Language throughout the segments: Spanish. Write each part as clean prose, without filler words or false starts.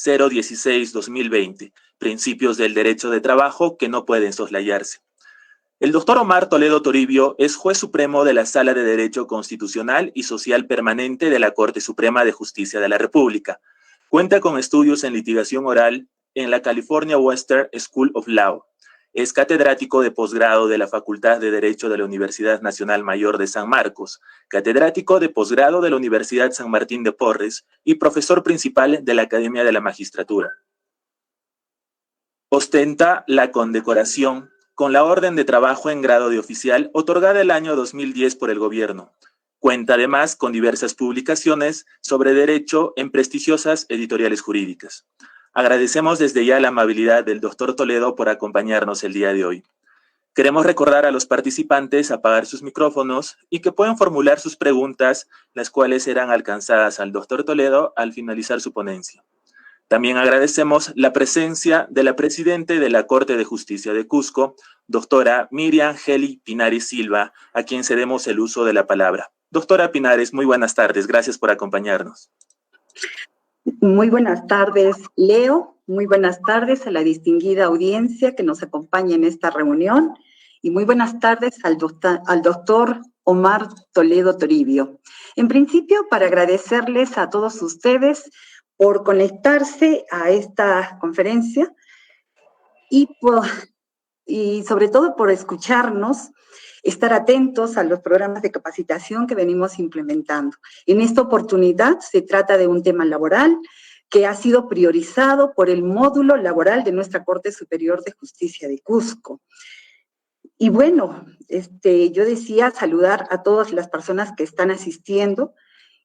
016-2020, Principios del Derecho de Trabajo que no pueden soslayarse. El doctor Omar Toledo Toribio es juez supremo de la Sala de Derecho Constitucional y Social Permanente de la Corte Suprema de Justicia de la República. Cuenta con estudios en litigación oral en la California Western School of Law. Es catedrático de posgrado de la Facultad de Derecho de la Universidad Nacional Mayor de San Marcos, catedrático de posgrado de la Universidad San Martín de Porres y profesor principal de la Academia de la Magistratura. Ostenta la condecoración con la Orden de Trabajo en grado de oficial otorgada el año 2010 por el gobierno. Cuenta además con diversas publicaciones sobre derecho en prestigiosas editoriales jurídicas. Agradecemos desde ya la amabilidad del doctor Toledo por acompañarnos el día de hoy. Queremos recordar a los participantes apagar sus micrófonos y que puedan formular sus preguntas, las cuales serán alcanzadas al doctor Toledo al finalizar su ponencia. También agradecemos la presencia de la presidente de la Corte de Justicia de Cusco, doctora Miriam Geli Pinares Silva, a quien cedemos el uso de la palabra. Doctora Pinares, muy buenas tardes. Gracias por acompañarnos. Muy buenas tardes, Leo. Muy buenas tardes a la distinguida audiencia que nos acompaña en esta reunión. Y muy buenas tardes al doctor Omar Toledo Toribio. En principio, para agradecerles a todos ustedes por conectarse a esta conferencia y sobre todo por escucharnos, estar atentos a los programas de capacitación que venimos implementando. En esta oportunidad se trata de un tema laboral que ha sido priorizado por el módulo laboral de nuestra Corte Superior de Justicia de Cusco. Y bueno, yo decía saludar a todas las personas que están asistiendo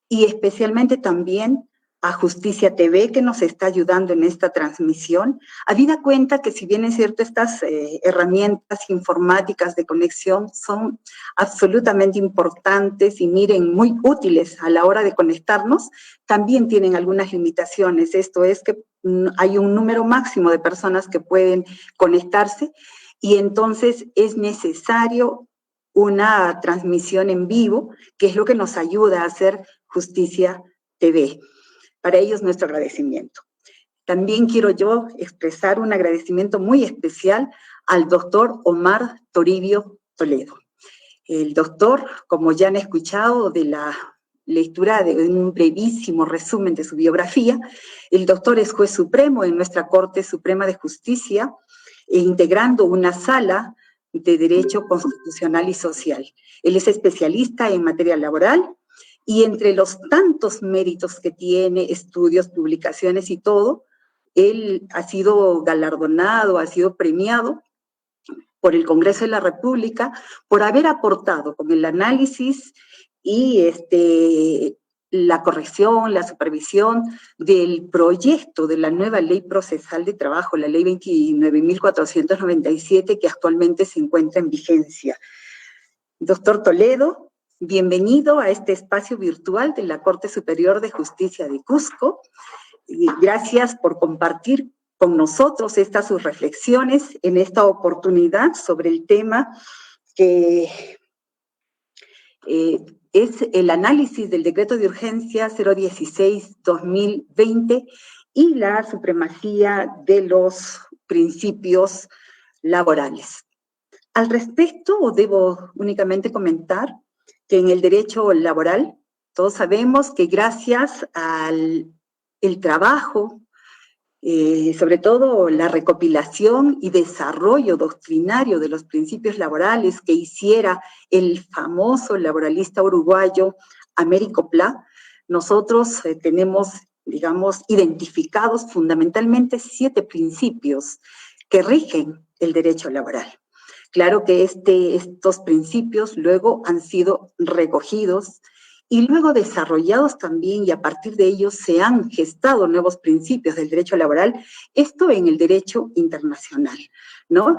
y especialmente también a Justicia TV, que nos está ayudando en esta transmisión, habida cuenta que si bien es cierto, estas herramientas informáticas de conexión son absolutamente importantes y miren, muy útiles a la hora de conectarnos, también tienen algunas limitaciones. Esto es que hay un número máximo de personas que pueden conectarse y entonces es necesario una transmisión en vivo, que es lo que nos ayuda a hacer Justicia TV. Para ellos nuestro agradecimiento. También quiero yo expresar un agradecimiento muy especial al doctor Omar Toribio Toledo. El doctor, como ya han escuchado de la lectura de un brevísimo resumen de su biografía, el doctor es juez supremo en nuestra Corte Suprema de Justicia, integrando una sala de Derecho Constitucional y Social. Él es especialista en materia laboral, y entre los tantos méritos que tiene, estudios, publicaciones y todo, él ha sido galardonado, ha sido premiado por el Congreso de la República por haber aportado con el análisis y la corrección, la supervisión del proyecto de la nueva Ley Procesal de Trabajo, la Ley 29.497, que actualmente se encuentra en vigencia. Doctor Toledo, bienvenido a este espacio virtual de la Corte Superior de Justicia de Cusco. Gracias por compartir con nosotros estas sus reflexiones en esta oportunidad sobre el tema que es el análisis del decreto de urgencia 016-2020 y la supremacía de los principios laborales. Al respecto, debo únicamente comentar que en el derecho laboral todos sabemos que gracias al trabajo, sobre todo la recopilación y desarrollo doctrinario de los principios laborales que hiciera el famoso laboralista uruguayo Américo Pla, nosotros tenemos, digamos, identificados fundamentalmente 7 principios que rigen el derecho laboral. Claro que estos principios luego han sido recogidos y luego desarrollados también, y a partir de ellos se han gestado nuevos principios del derecho laboral, esto en el derecho internacional, ¿no?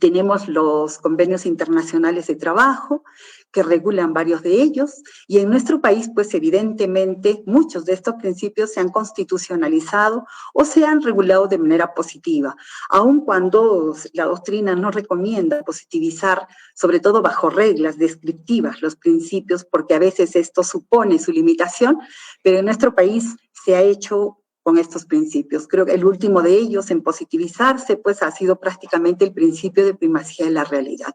Tenemos los convenios internacionales de trabajo que regulan varios de ellos, y en nuestro país, pues evidentemente, muchos de estos principios se han constitucionalizado o se han regulado de manera positiva, aun cuando la doctrina no recomienda positivizar, sobre todo bajo reglas descriptivas, los principios, porque a veces esto supone su limitación, pero en nuestro país se ha hecho con estos principios. Creo que el último de ellos en positivizarse, pues, ha sido prácticamente el principio de primacía de la realidad.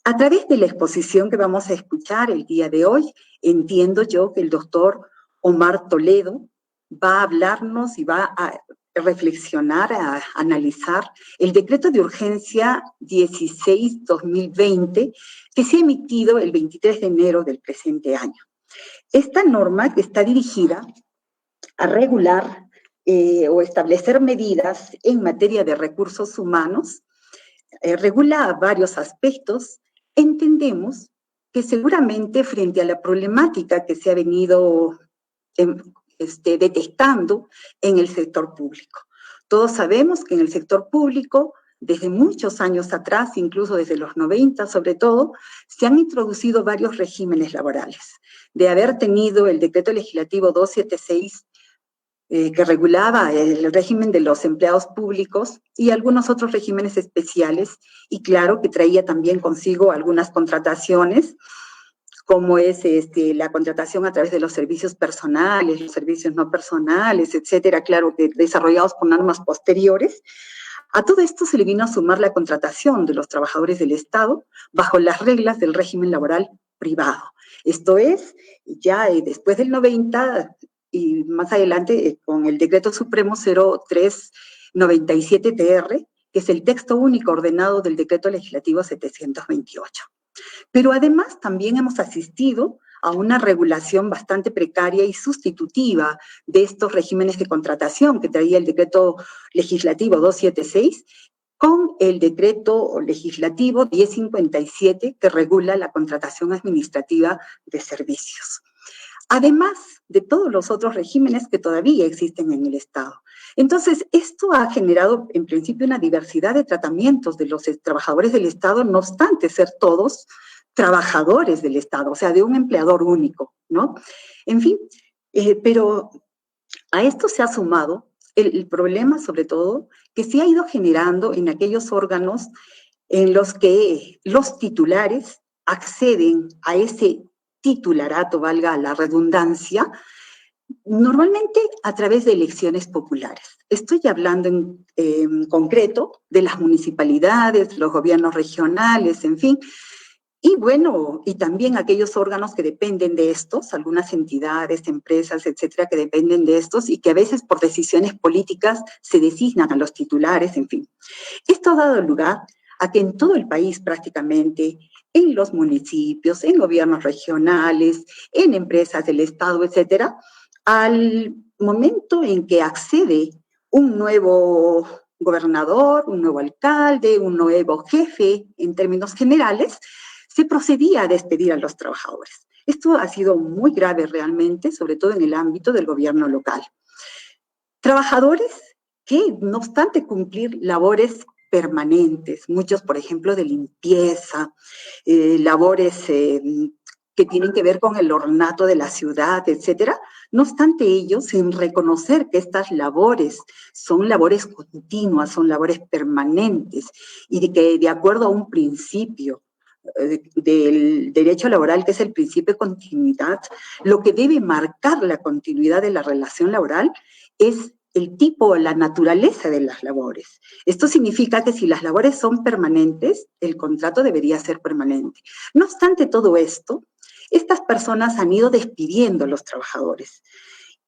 A través de la exposición que vamos a escuchar el día de hoy, entiendo yo que el doctor Omar Toledo va a hablarnos y va a reflexionar, a analizar el decreto de urgencia 16-2020 que se ha emitido el 23 de enero del presente año. Esta norma está dirigida a regular o establecer medidas en materia de recursos humanos, regula varios aspectos. Entendemos que seguramente frente a la problemática que se ha venido detectando en el sector público. Todos sabemos que en el sector público, desde muchos años atrás, incluso desde los 90 sobre todo, se han introducido varios regímenes laborales. De haber tenido el decreto legislativo 276, que regulaba el régimen de los empleados públicos y algunos otros regímenes especiales, y claro que traía también consigo algunas contrataciones, como es la contratación a través de los servicios personales, los servicios no personales, etcétera, claro que desarrollados por normas posteriores. A todo esto se le vino a sumar la contratación de los trabajadores del Estado bajo las reglas del régimen laboral privado. Esto es, ya después del 90 y más adelante con el Decreto Supremo 0397-TR, que es el texto único ordenado del Decreto Legislativo 728. Pero además también hemos asistido a una regulación bastante precaria y sustitutiva de estos regímenes de contratación que traía el Decreto Legislativo 276 con el Decreto Legislativo 1057 que regula la contratación administrativa de servicios. Además de todos los otros regímenes que todavía existen en el Estado. Entonces, esto ha generado en principio una diversidad de tratamientos de los trabajadores del Estado, no obstante ser todos trabajadores del Estado, o sea, de un empleador único, ¿no? En fin, pero a esto se ha sumado el problema, sobre todo, que se ha ido generando en aquellos órganos en los que los titulares acceden a ese titularato, valga la redundancia, normalmente a través de elecciones populares. Estoy hablando en concreto de las municipalidades, los gobiernos regionales, en fin, y bueno, y también aquellos órganos que dependen de estos, algunas entidades, empresas, etcétera, que dependen de estos y que a veces por decisiones políticas se designan a los titulares, en fin. Esto ha dado lugar a que en todo el país prácticamente, en los municipios, en gobiernos regionales, en empresas del Estado, etcétera, al momento en que accede un nuevo gobernador, un nuevo alcalde, un nuevo jefe, en términos generales, se procedía a despedir a los trabajadores. Esto ha sido muy grave realmente, sobre todo en el ámbito del gobierno local. Trabajadores que, no obstante cumplir labores permanentes, muchos, por ejemplo, de limpieza, labores que tienen que ver con el ornato de la ciudad, etcétera. No obstante ello, sin reconocer que estas labores son labores continuas, son labores permanentes, y de que de acuerdo a un principio del derecho laboral, que es el principio de continuidad, lo que debe marcar la continuidad de la relación laboral es el tipo o la naturaleza de las labores. Esto significa que si las labores son permanentes, el contrato debería ser permanente. No obstante todo esto, estas personas han ido despidiendo a los trabajadores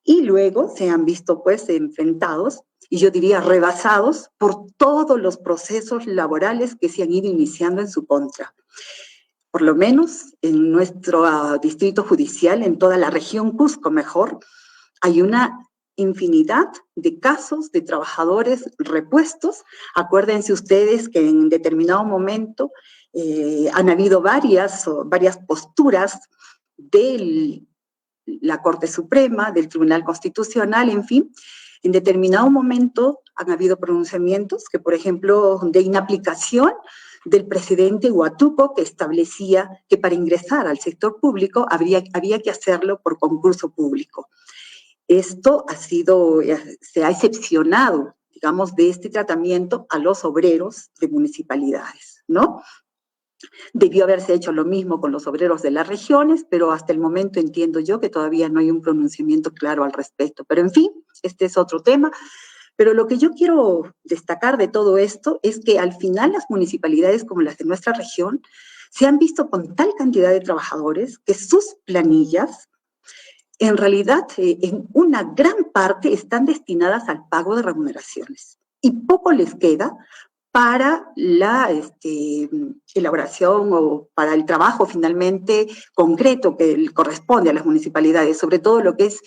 y luego se han visto pues enfrentados, y yo diría rebasados, por todos los procesos laborales que se han ido iniciando en su contra. Por lo menos en nuestro distrito judicial, en toda la región Cusco mejor, hay una infinidad de casos de trabajadores repuestos. Acuérdense ustedes que en determinado momento han habido varias posturas de la Corte Suprema, del Tribunal Constitucional, en fin. En determinado momento han habido pronunciamientos que, por ejemplo, de inaplicación del presidente Huatuco, que establecía que para ingresar al sector público había que hacerlo por concurso público. Esto se ha excepcionado, digamos, de este tratamiento a los obreros de municipalidades, ¿no? Debió haberse hecho lo mismo con los obreros de las regiones, pero hasta el momento entiendo yo que todavía no hay un pronunciamiento claro al respecto. Pero en fin, este es otro tema. Pero lo que yo quiero destacar de todo esto es que al final las municipalidades como las de nuestra región se han visto con tal cantidad de trabajadores que sus planillas, en realidad, en una gran parte están destinadas al pago de remuneraciones y poco les queda para la elaboración o para el trabajo finalmente concreto que corresponde a las municipalidades, sobre todo lo que es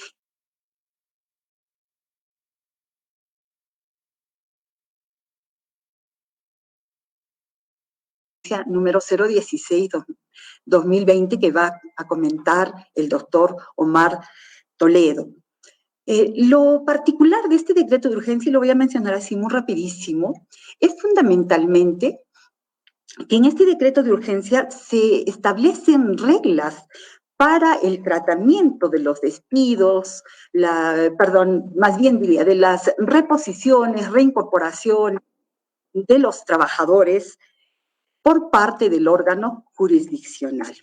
número 016-2020 que va a comentar el doctor Omar Toledo. Lo particular de este decreto de urgencia, y lo voy a mencionar así muy rapidísimo, es fundamentalmente que en este decreto de urgencia se establecen reglas para el tratamiento de los despidos, más bien diría, de las reposiciones, reincorporaciones de los trabajadores por parte del órgano jurisdiccional,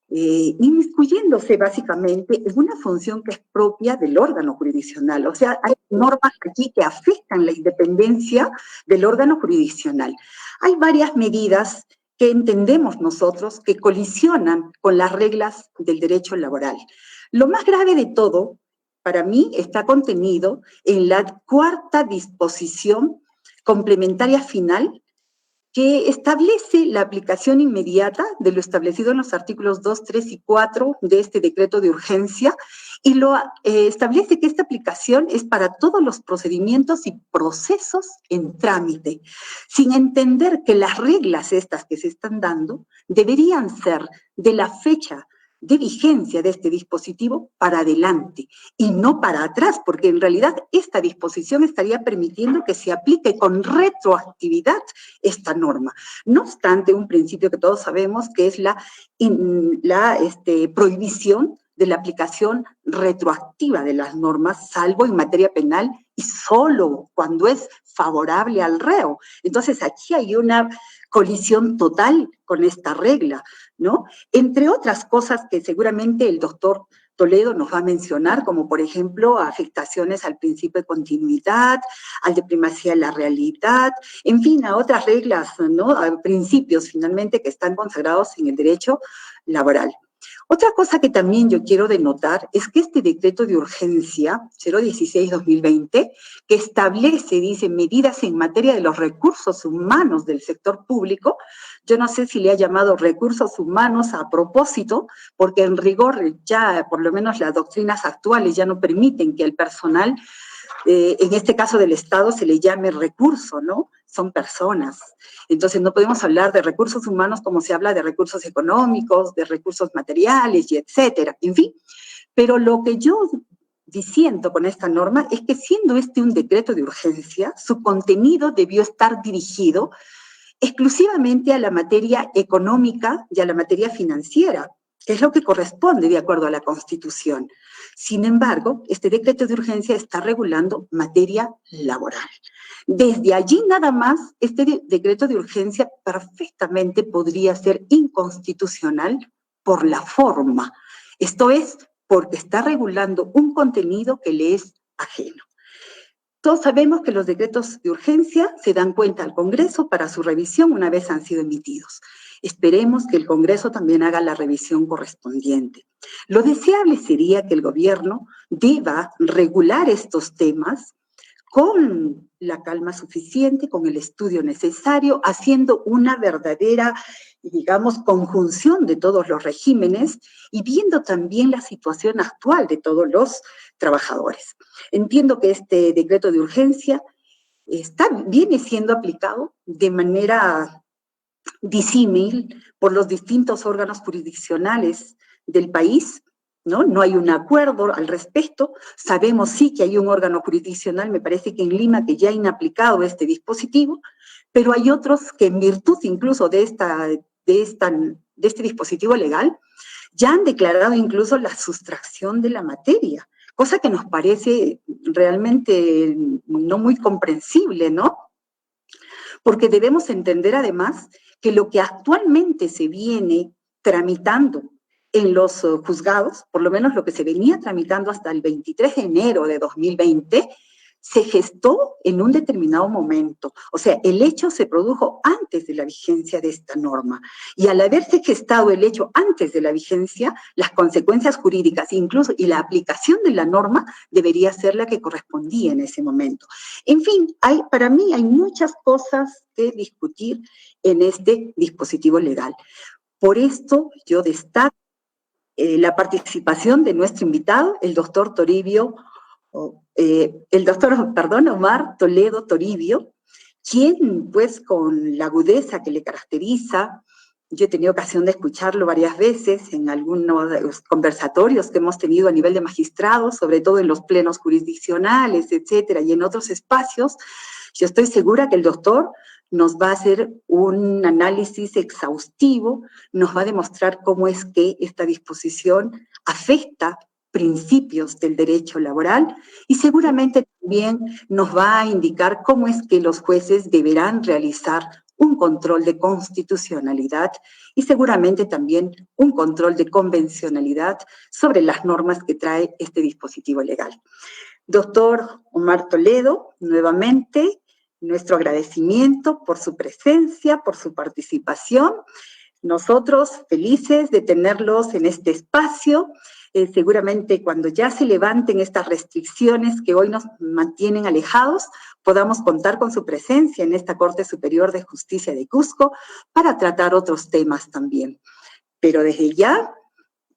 inmiscuyéndose básicamente en una función que es propia del órgano jurisdiccional. O sea, hay normas aquí que afectan la independencia del órgano jurisdiccional. Hay varias medidas que entendemos nosotros que colisionan con las reglas del derecho laboral. Lo más grave de todo, para mí, está contenido en la cuarta disposición complementaria final, que establece la aplicación inmediata de lo establecido en los artículos 2, 3 y 4 de este decreto de urgencia y lo establece que esta aplicación es para todos los procedimientos y procesos en trámite, sin entender que las reglas estas que se están dando deberían ser de la fecha de vigencia de este dispositivo para adelante y no para atrás, porque en realidad esta disposición estaría permitiendo que se aplique con retroactividad esta norma. No obstante, un principio que todos sabemos que es la prohibición de la aplicación retroactiva de las normas, salvo en materia penal y solo cuando es favorable al reo. Entonces, aquí hay una colisión total con esta regla, ¿no? Entre otras cosas que seguramente el doctor Toledo nos va a mencionar, como por ejemplo afectaciones al principio de continuidad, al de primacía de la realidad, en fin, a otras reglas, ¿no? A principios finalmente que están consagrados en el derecho laboral. Otra cosa que también yo quiero denotar es que este decreto de urgencia 016-2020, que establece, dice, medidas en materia de los recursos humanos del sector público, yo no sé si le ha llamado recursos humanos a propósito, porque en rigor ya, por lo menos las doctrinas actuales ya no permiten que el personal, en este caso del Estado, se le llame recurso, ¿no? Son personas. Entonces no podemos hablar de recursos humanos como se habla de recursos económicos, de recursos materiales y etcétera, en fin. Pero lo que yo diciendo con esta norma es que siendo este un decreto de urgencia, su contenido debió estar dirigido exclusivamente a la materia económica y a la materia financiera, que es lo que corresponde de acuerdo a la Constitución. Sin embargo, este decreto de urgencia está regulando materia laboral. Desde allí nada más, este decreto de urgencia perfectamente podría ser inconstitucional por la forma. Esto es, porque está regulando un contenido que le es ajeno. Todos sabemos que los decretos de urgencia se dan cuenta al Congreso para su revisión una vez han sido emitidos. Esperemos que el Congreso también haga la revisión correspondiente. Lo deseable sería que el gobierno deba regular estos temas con la calma suficiente, con el estudio necesario, haciendo una verdadera, digamos, conjunción de todos los regímenes y viendo también la situación actual de todos los trabajadores. Entiendo que este decreto de urgencia viene siendo aplicado de manera disímil por los distintos órganos jurisdiccionales del país, ¿no? No hay un acuerdo al respecto. Sabemos sí que hay un órgano jurisdiccional, me parece que en Lima, que ya ha inaplicado este dispositivo, pero hay otros que en virtud incluso de este dispositivo legal, ya han declarado incluso la sustracción de la materia, cosa que nos parece realmente no muy comprensible, ¿no? Porque debemos entender además que lo que actualmente se viene tramitando en los juzgados, por lo menos lo que se venía tramitando hasta el 23 de enero de 2020, se gestó en un determinado momento. O sea, el hecho se produjo antes de la vigencia de esta norma. Y al haberse gestado el hecho antes de la vigencia, las consecuencias jurídicas incluso y la aplicación de la norma debería ser la que correspondía en ese momento. En fin, para mí hay muchas cosas que discutir en este dispositivo legal. Por esto yo destaco la participación de nuestro invitado, el doctor Omar Toledo Toribio, quien pues con la agudeza que le caracteriza, yo he tenido ocasión de escucharlo varias veces en algunos de los conversatorios que hemos tenido a nivel de magistrados, sobre todo en los plenos jurisdiccionales, etcétera, y en otros espacios. Yo estoy segura que el doctor nos va a hacer un análisis exhaustivo, nos va a demostrar cómo es que esta disposición afecta principios del derecho laboral y seguramente también nos va a indicar cómo es que los jueces deberán realizar un control de constitucionalidad y seguramente también un control de convencionalidad sobre las normas que trae este dispositivo legal. Doctor Omar Toledo, nuevamente, nuestro agradecimiento por su presencia, por su participación. Nosotros felices de tenerlos en este espacio. Seguramente cuando ya se levanten estas restricciones que hoy nos mantienen alejados, podamos contar con su presencia en esta Corte Superior de Justicia de Cusco para tratar otros temas también. Pero desde ya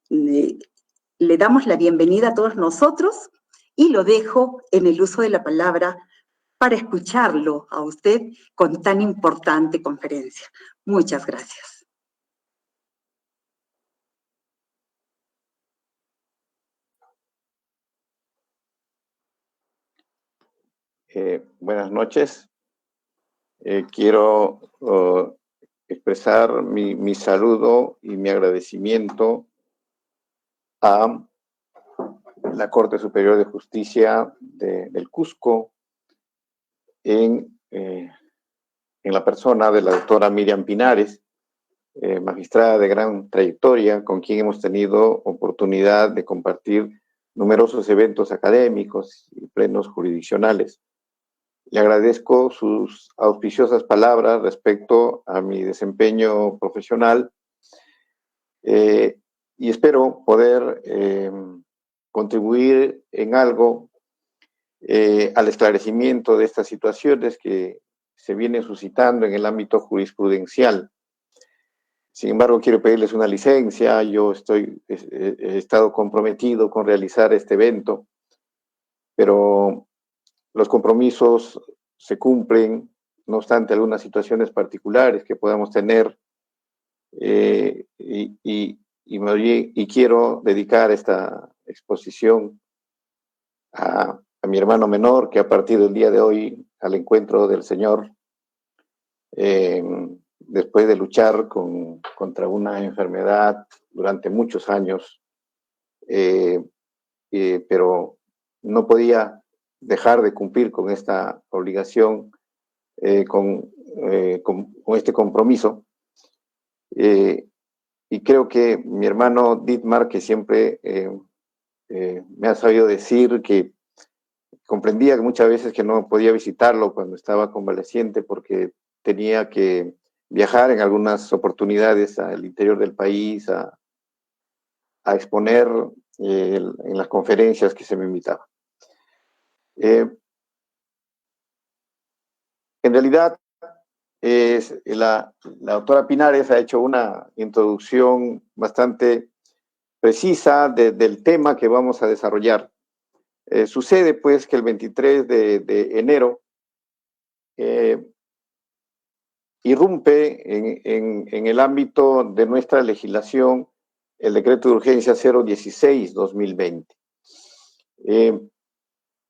le damos la bienvenida a todos nosotros y lo dejo en el uso de la palabra para escucharlo a usted con tan importante conferencia. Muchas gracias. Buenas noches. Quiero expresar mi saludo y mi agradecimiento a la Corte Superior de Justicia del Cusco en la persona de la doctora Miriam Pinares, magistrada de gran trayectoria, con quien hemos tenido oportunidad de compartir numerosos eventos académicos y plenos jurisdiccionales. Le agradezco sus auspiciosas palabras respecto a mi desempeño profesional y espero poder contribuir en algo al esclarecimiento de estas situaciones que se vienen suscitando en el ámbito jurisprudencial. Sin embargo, quiero pedirles una licencia. Yo he estado comprometido con realizar este evento, pero los compromisos se cumplen, no obstante algunas situaciones particulares que podamos tener, y quiero dedicar esta exposición a mi hermano menor, que ha partido el día de hoy al encuentro del Señor, después de luchar contra una enfermedad durante muchos años, pero no podía dejar de cumplir con esta obligación, con este compromiso. Y creo que mi hermano Dietmar, que siempre me ha sabido decir que comprendía que muchas veces que no podía visitarlo cuando estaba convaleciente porque tenía que viajar en algunas oportunidades al interior del país a exponer en las conferencias que se me invitaban. En realidad, la doctora Pinares ha hecho una introducción bastante precisa del tema que vamos a desarrollar. Sucede pues que el 23 de enero irrumpe en el ámbito de nuestra legislación el decreto de urgencia 016-2020.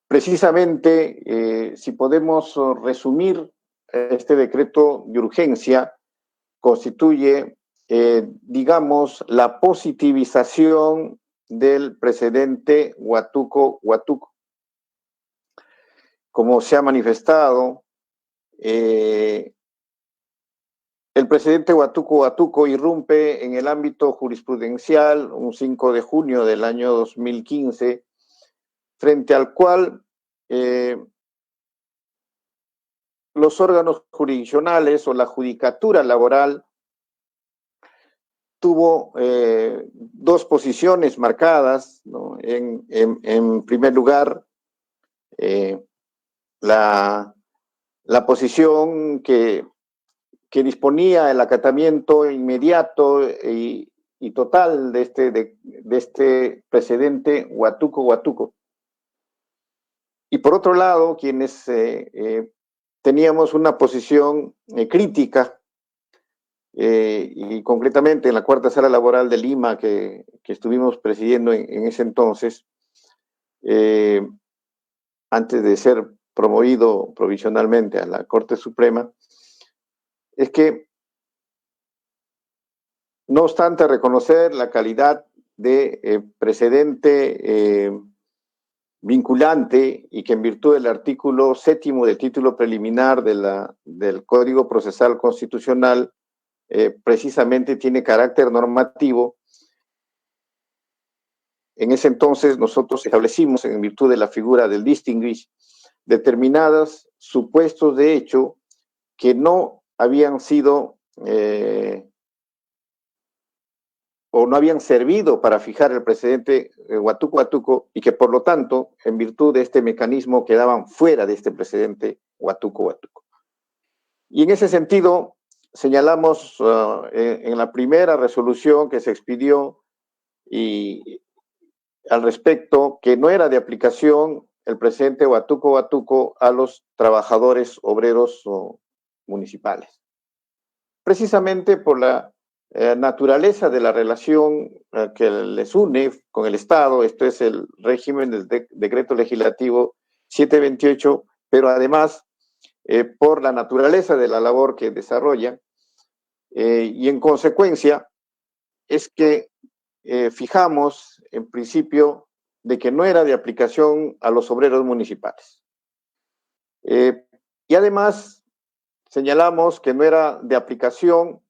Precisamente, si podemos resumir, este decreto de urgencia constituye, digamos, la positivización del presidente Watuco Watuco. Como se ha manifestado, el presidente Watuco Watuco irrumpe en el ámbito jurisprudencial un 5 de junio del año 2015, frente al cual los órganos jurisdiccionales o la judicatura laboral tuvo dos posiciones marcadas, ¿no? En primer lugar, la posición que disponía el acatamiento inmediato y total de este presidente Watuco Watuco. Y por otro lado, quienes teníamos una posición crítica, y concretamente en la Cuarta Sala Laboral de Lima, que estuvimos presidiendo en ese entonces, antes de ser promovido provisionalmente a la Corte Suprema, es que, no obstante reconocer la calidad de precedente vinculante y que en virtud del artículo 7º del título preliminar del Código Procesal Constitucional precisamente tiene carácter normativo, en ese entonces nosotros establecimos, en virtud de la figura del distinguish, determinados supuestos de hecho que no habían sido o no habían servido para fijar el precedente Watuco Watuco y que por lo tanto, en virtud de este mecanismo, quedaban fuera de este precedente Watuco Watuco. Y en ese sentido, señalamos en la primera resolución que se expidió y al respecto que no era de aplicación el precedente Watuco Watuco a los trabajadores obreros municipales. Precisamente por la naturaleza de la relación que les une con el Estado, esto es el régimen del decreto legislativo 728, pero además por la naturaleza de la labor que desarrolla, y en consecuencia es que fijamos en principio de que no era de aplicación a los obreros municipales. Y además señalamos que no era de aplicación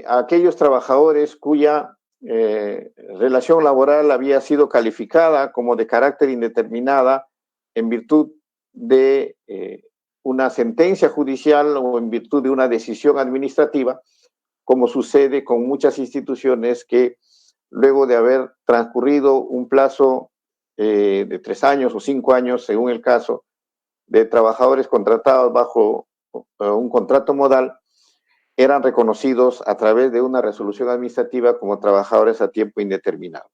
a aquellos trabajadores cuya relación laboral había sido calificada como de carácter indeterminada en virtud de una sentencia judicial o en virtud de una decisión administrativa, como sucede con muchas instituciones que luego de haber transcurrido un plazo de 3 años o 5 años, según el caso, de trabajadores contratados bajo un contrato modal, eran reconocidos a través de una resolución administrativa como trabajadores a tiempo indeterminado.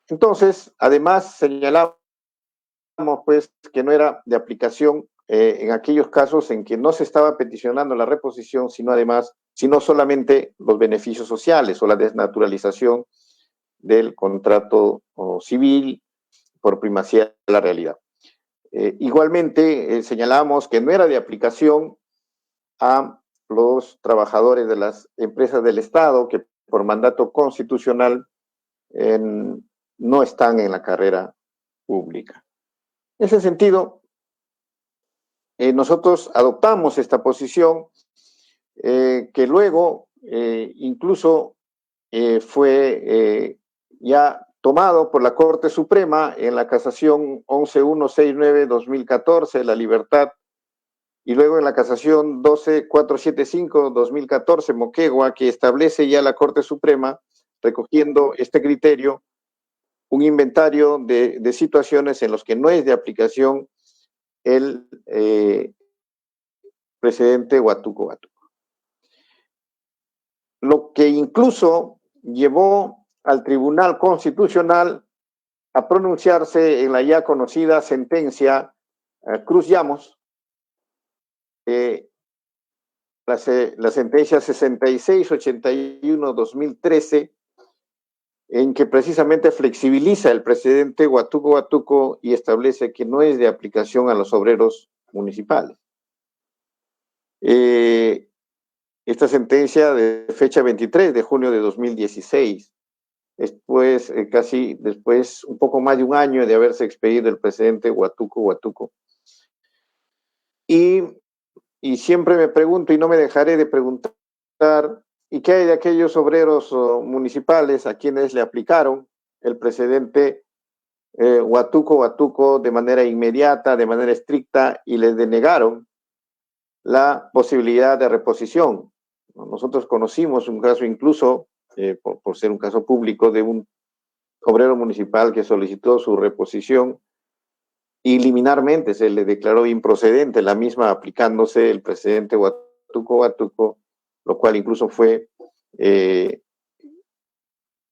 Entonces, además señalamos pues que no era de aplicación en aquellos casos en que no se estaba peticionando la reposición, sino solamente los beneficios sociales o la desnaturalización del contrato civil por primacía de la realidad. Igualmente, señalamos que no era de aplicación a los trabajadores de las empresas del Estado que por mandato constitucional no están en la carrera pública. En ese sentido, nosotros adoptamos esta posición que luego incluso fue ya tomado por la Corte Suprema en la casación 11169-2014, la libertad, y luego en la casación 12475-2014, Moquegua, que establece ya la Corte Suprema, recogiendo este criterio, un inventario de situaciones en las que no es de aplicación el precedente Watuco Watuco. Lo que incluso llevó al Tribunal Constitucional a pronunciarse en la ya conocida sentencia Cruz Llamos, la sentencia 6681-2013, en que precisamente flexibiliza el precedente Huatuco y establece que no es de aplicación a los obreros municipales. Esta sentencia de fecha 23 de junio de 2016, después, después, un poco más de un año de haberse expedido el precedente Huatuco. Y siempre me pregunto, y no me dejaré de preguntar, ¿y qué hay de aquellos obreros municipales a quienes le aplicaron el precedente Huatuco de manera inmediata, de manera estricta, y les denegaron la posibilidad de reposición? Nosotros conocimos un caso incluso, por ser un caso público, de un obrero municipal que solicitó su reposición y liminarmente se le declaró improcedente la misma, aplicándose el precedente Huatuco, lo cual incluso fue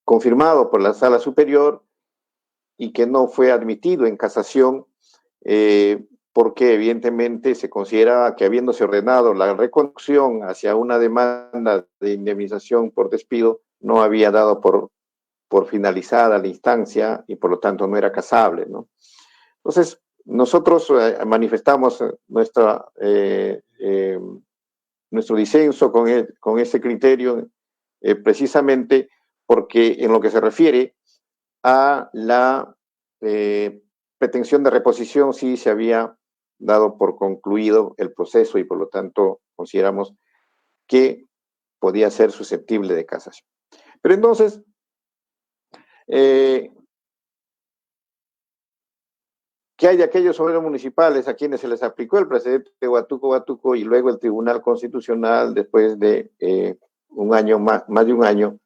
confirmado por la Sala Superior y que no fue admitido en casación, porque evidentemente se consideraba que, habiéndose ordenado la reconducción hacia una demanda de indemnización por despido, no había dado por finalizada la instancia y por lo tanto no era casable, ¿no? Entonces, nosotros manifestamos nuestro disenso con ese criterio, precisamente porque en lo que se refiere a la pretensión de reposición, sí se había dado por concluido el proceso y por lo tanto consideramos que podía ser susceptible de casación. Pero entonces, ¿qué hay de aquellos obreros municipales a quienes se les aplicó el precedente de Huatuco y luego el Tribunal Constitucional, después de un año, más de un año,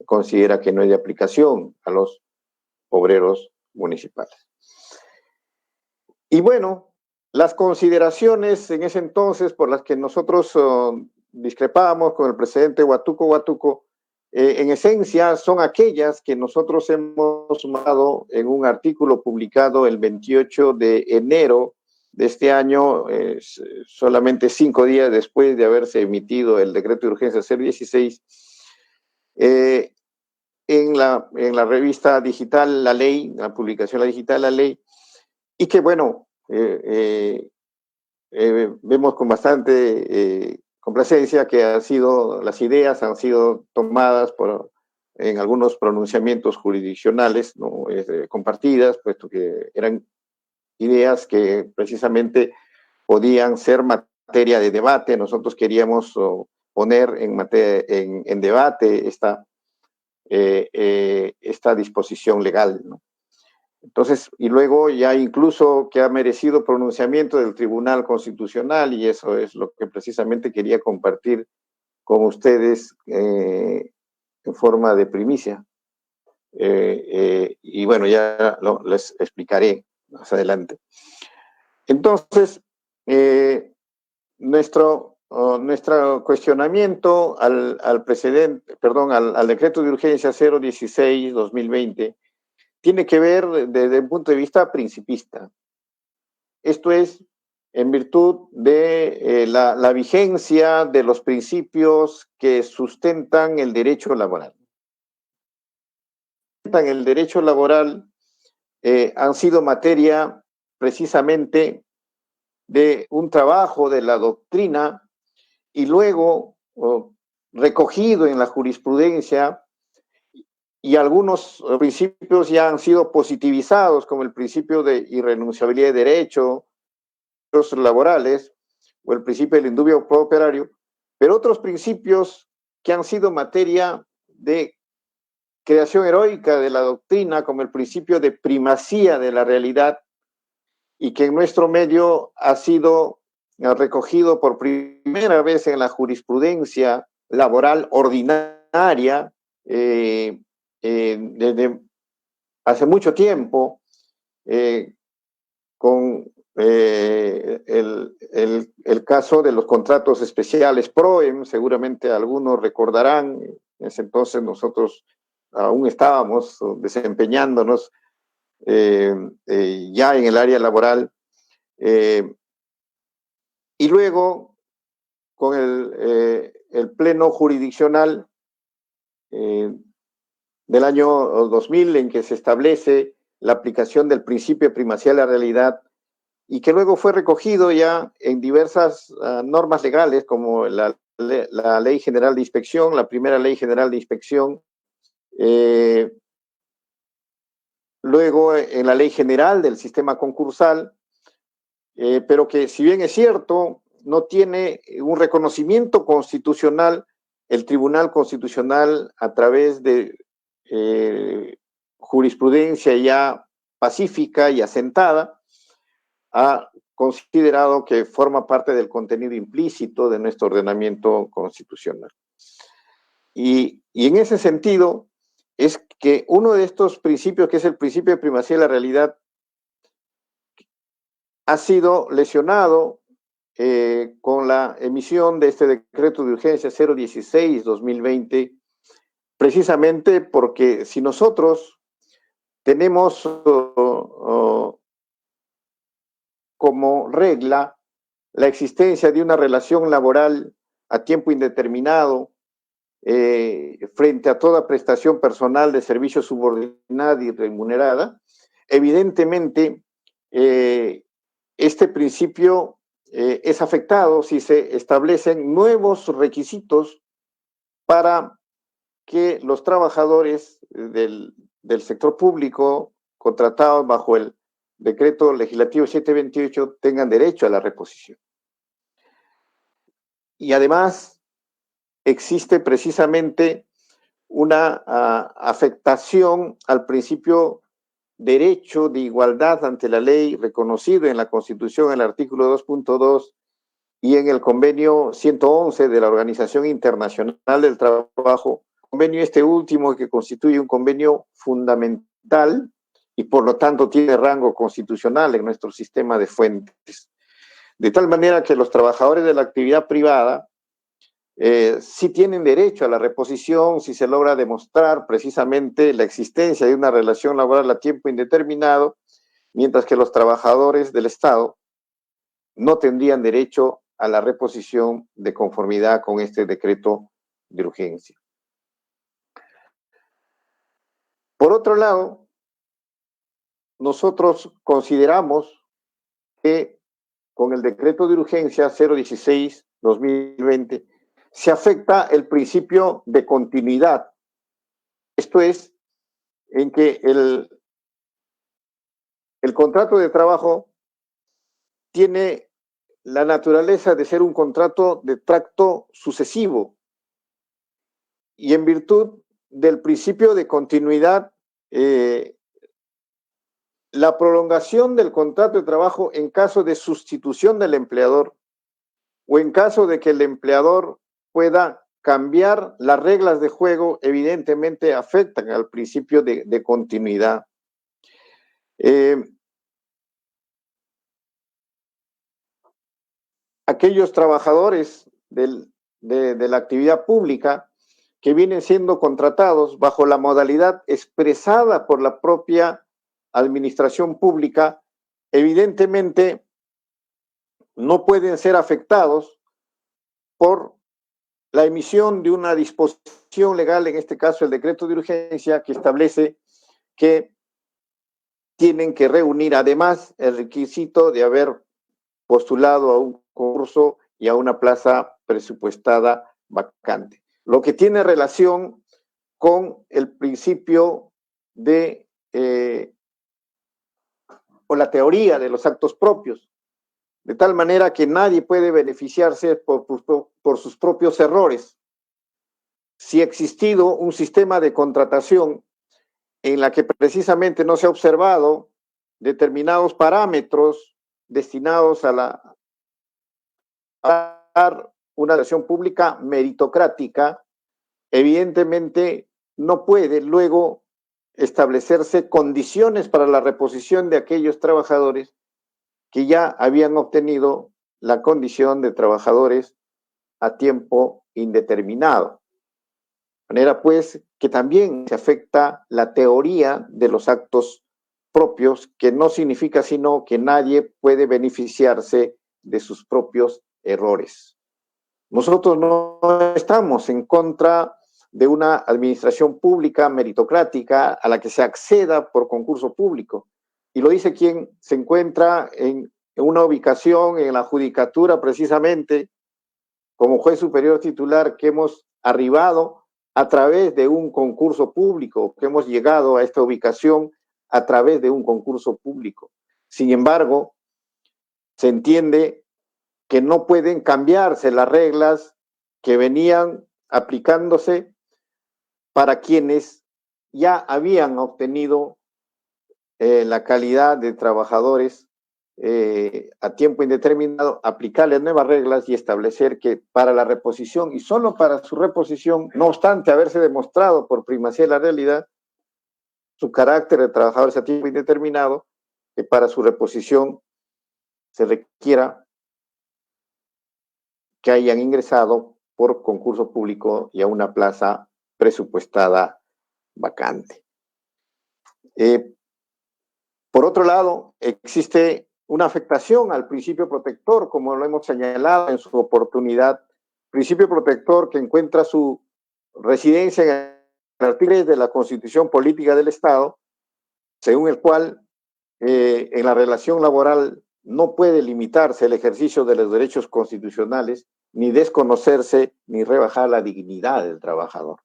considera que no es de aplicación a los obreros municipales? Y bueno, las consideraciones en ese entonces por las que nosotros discrepábamos con el precedente Huatuco, en esencia son aquellas que nosotros hemos sumado en un artículo publicado el 28 de enero de este año, solamente 5 días después de haberse emitido el decreto de urgencia 016, en la revista digital La Ley, la publicación La Digital La Ley, y que bueno, vemos con bastante complacencia que las ideas han sido tomadas en algunos pronunciamientos jurisdiccionales, ¿no? Compartidas, puesto que eran ideas que precisamente podían ser materia de debate. Nosotros queríamos poner en debate esta disposición legal, ¿no? Entonces, y luego ya incluso que ha merecido pronunciamiento del Tribunal Constitucional, y eso es lo que precisamente quería compartir con ustedes en forma de primicia. Y bueno, ya les explicaré más adelante. Entonces, nuestro cuestionamiento al decreto de urgencia 016-2020 tiene que ver desde el punto de vista principista. Esto es en virtud de la vigencia de los principios que sustentan el derecho laboral. El derecho laboral han sido materia precisamente de un trabajo de la doctrina y luego recogido en la jurisprudencia, y algunos principios ya han sido positivizados, como el principio de irrenunciabilidad de derecho, los laborales, o el principio del indubio pro operario, pero otros principios que han sido materia de creación heroica de la doctrina, como el principio de primacía de la realidad, y que en nuestro medio ha sido recogido por primera vez en la jurisprudencia laboral ordinaria, desde hace mucho tiempo, con el caso de los contratos especiales PROEM. Seguramente algunos recordarán, en ese entonces nosotros aún estábamos desempeñándonos ya en el área laboral, y luego con el pleno jurisdiccional del año 2000 en que se establece la aplicación del principio de primacía de la realidad y que luego fue recogido ya en diversas normas legales como la Ley General de Inspección, la primera Ley General de Inspección, luego en la Ley General del Sistema Concursal, pero que si bien es cierto, no tiene un reconocimiento constitucional, el Tribunal Constitucional a través de jurisprudencia ya pacífica y asentada, ha considerado que forma parte del contenido implícito de nuestro ordenamiento constitucional. Y en ese sentido, es que uno de estos principios, que es el principio de primacía de la realidad, ha sido lesionado con la emisión de este decreto de urgencia 016-2020, precisamente porque si nosotros tenemos como regla la existencia de una relación laboral a tiempo indeterminado frente a toda prestación personal de servicio subordinada y remunerada, evidentemente este principio es afectado si se establecen nuevos requisitos para que los trabajadores del sector público contratados bajo el Decreto Legislativo 728 tengan derecho a la reposición. Y además existe precisamente una afectación al principio derecho de igualdad ante la ley reconocido en la Constitución, en el artículo 2.2 y en el convenio 111 de la Organización Internacional del Trabajo, convenio este último que constituye un convenio fundamental y por lo tanto tiene rango constitucional en nuestro sistema de fuentes. De tal manera que los trabajadores de la actividad privada sí tienen derecho a la reposición si se logra demostrar precisamente la existencia de una relación laboral a tiempo indeterminado, mientras que los trabajadores del Estado no tendrían derecho a la reposición de conformidad con este decreto de urgencia. Por otro lado, nosotros consideramos que con el decreto de urgencia 016-2020 se afecta el principio de continuidad. Esto es, en que el contrato de trabajo tiene la naturaleza de ser un contrato de tracto sucesivo y en virtud del principio de continuidad, la prolongación del contrato de trabajo en caso de sustitución del empleador o en caso de que el empleador pueda cambiar las reglas de juego, evidentemente afectan al principio de continuidad. Aquellos trabajadores de la actividad pública que vienen siendo contratados bajo la modalidad expresada por la propia administración pública, evidentemente no pueden ser afectados por la emisión de una disposición legal, en este caso el decreto de urgencia, que establece que tienen que reunir además el requisito de haber postulado a un concurso y a una plaza presupuestada vacante. Lo que tiene relación con el principio de o la teoría de los actos propios, de tal manera que nadie puede beneficiarse por sus propios errores. Si ha existido un sistema de contratación en la que precisamente no se ha observado determinados parámetros destinados a dar una relación pública meritocrática, evidentemente no puede luego establecerse condiciones para la reposición de aquellos trabajadores que ya habían obtenido la condición de trabajadores a tiempo indeterminado. De manera pues que también se afecta la teoría de los actos propios, que no significa sino que nadie puede beneficiarse de sus propios errores. Nosotros no estamos en contra de una administración pública meritocrática a la que se acceda por concurso público. Y lo dice quien se encuentra en una ubicación en la judicatura precisamente como juez superior titular, que hemos arribado a través de un concurso público, que hemos llegado a esta ubicación a través de un concurso público. Sin embargo, se entiende que no pueden cambiarse las reglas que venían aplicándose para quienes ya habían obtenido la calidad de trabajadores a tiempo indeterminado, aplicarles nuevas reglas y establecer que para la reposición y solo para su reposición, no obstante haberse demostrado por primacía de la realidad su carácter de trabajadores a tiempo indeterminado, que para su reposición se requiera que hayan ingresado por concurso público y a una plaza presupuestada vacante. Por otro lado, existe una afectación al principio protector, como lo hemos señalado en su oportunidad, principio protector que encuentra su residencia en el artículo 3 de la Constitución Política del Estado, según el cual en la relación laboral no puede limitarse el ejercicio de los derechos constitucionales, ni desconocerse, ni rebajar la dignidad del trabajador.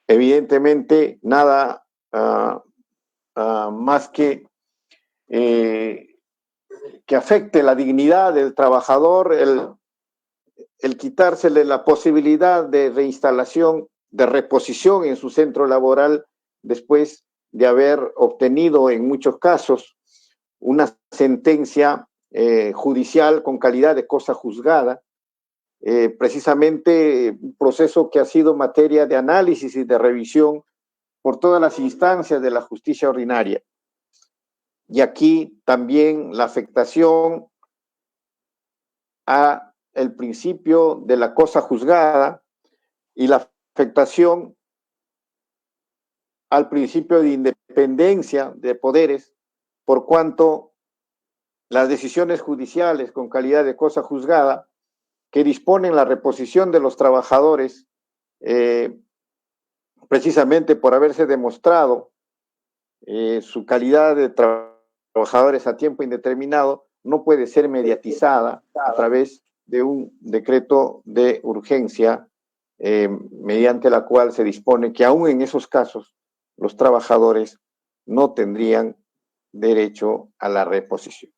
Evidentemente, nada más que afecte la dignidad del trabajador, el quitársele la posibilidad de reinstalación, de reposición en su centro laboral después de haber obtenido en muchos casos una sentencia judicial con calidad de cosa juzgada, precisamente un proceso que ha sido materia de análisis y de revisión por todas las instancias de la justicia ordinaria. Y aquí también la afectación a el principio de la cosa juzgada y la afectación al principio de independencia de poderes, por cuanto las decisiones judiciales con calidad de cosa juzgada que disponen la reposición de los trabajadores, precisamente por haberse demostrado su calidad de trabajadores a tiempo indeterminado, no puede ser mediatizada a través de un decreto de urgencia mediante la cual se dispone que aún en esos casos los trabajadores no tendrían derecho a la reposición.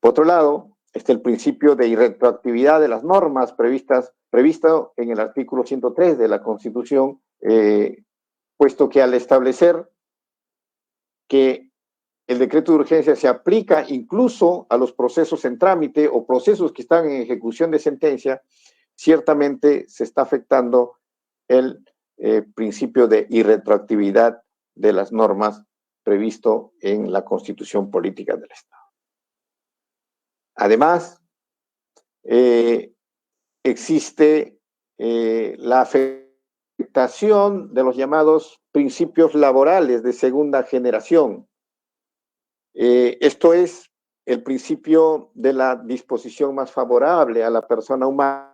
Por otro lado, está el principio de irretroactividad de las normas previsto en el artículo 103 de la Constitución, puesto que al establecer que el decreto de urgencia se aplica incluso a los procesos en trámite o procesos que están en ejecución de sentencia, ciertamente se está afectando el principio de irretroactividad de las normas previsto en la Constitución Política del Estado. Además, existe la afectación de los llamados principios laborales de segunda generación. Esto es el principio de la disposición más favorable a la persona humana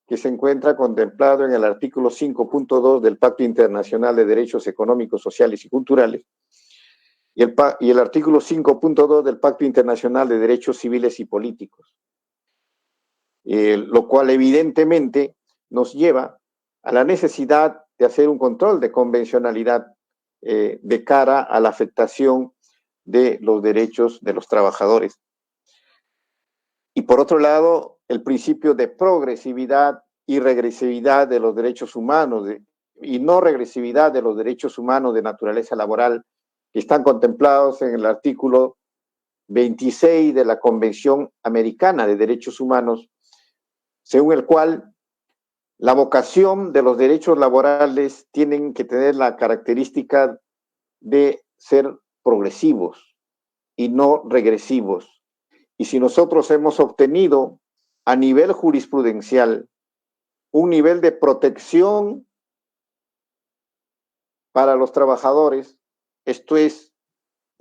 que se encuentra contemplado en el artículo 5.2 del Pacto Internacional de Derechos Económicos, Sociales y Culturales y el artículo 5.2 del Pacto Internacional de Derechos Civiles y Políticos, lo cual evidentemente nos lleva a la necesidad de hacer un control de convencionalidad de cara a la afectación de los derechos de los trabajadores. Y por otro lado, el principio de progresividad y regresividad de los derechos humanos y no regresividad de los derechos humanos de naturaleza laboral que están contemplados en el artículo 26 de la Convención Americana de Derechos Humanos, según el cual la vocación de los derechos laborales tienen que tener la característica de ser progresivos y no regresivos. Y si nosotros hemos obtenido a nivel jurisprudencial un nivel de protección para los trabajadores, esto es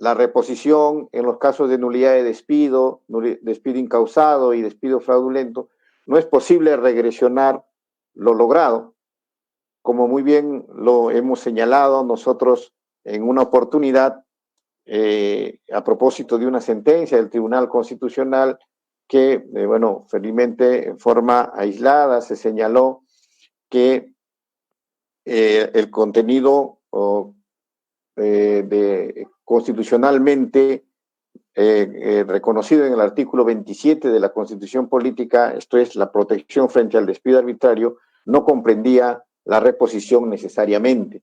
la reposición en los casos de nulidad de despido, despido incausado y despido fraudulento, no es posible regresionar lo logrado. Como muy bien lo hemos señalado nosotros en una oportunidad, a propósito de una sentencia del Tribunal Constitucional que, bueno, felizmente en forma aislada se señaló que el contenido constitucionalmente reconocido en el artículo 27 de la Constitución Política, esto es la protección frente al despido arbitrario, no comprendía la reposición necesariamente.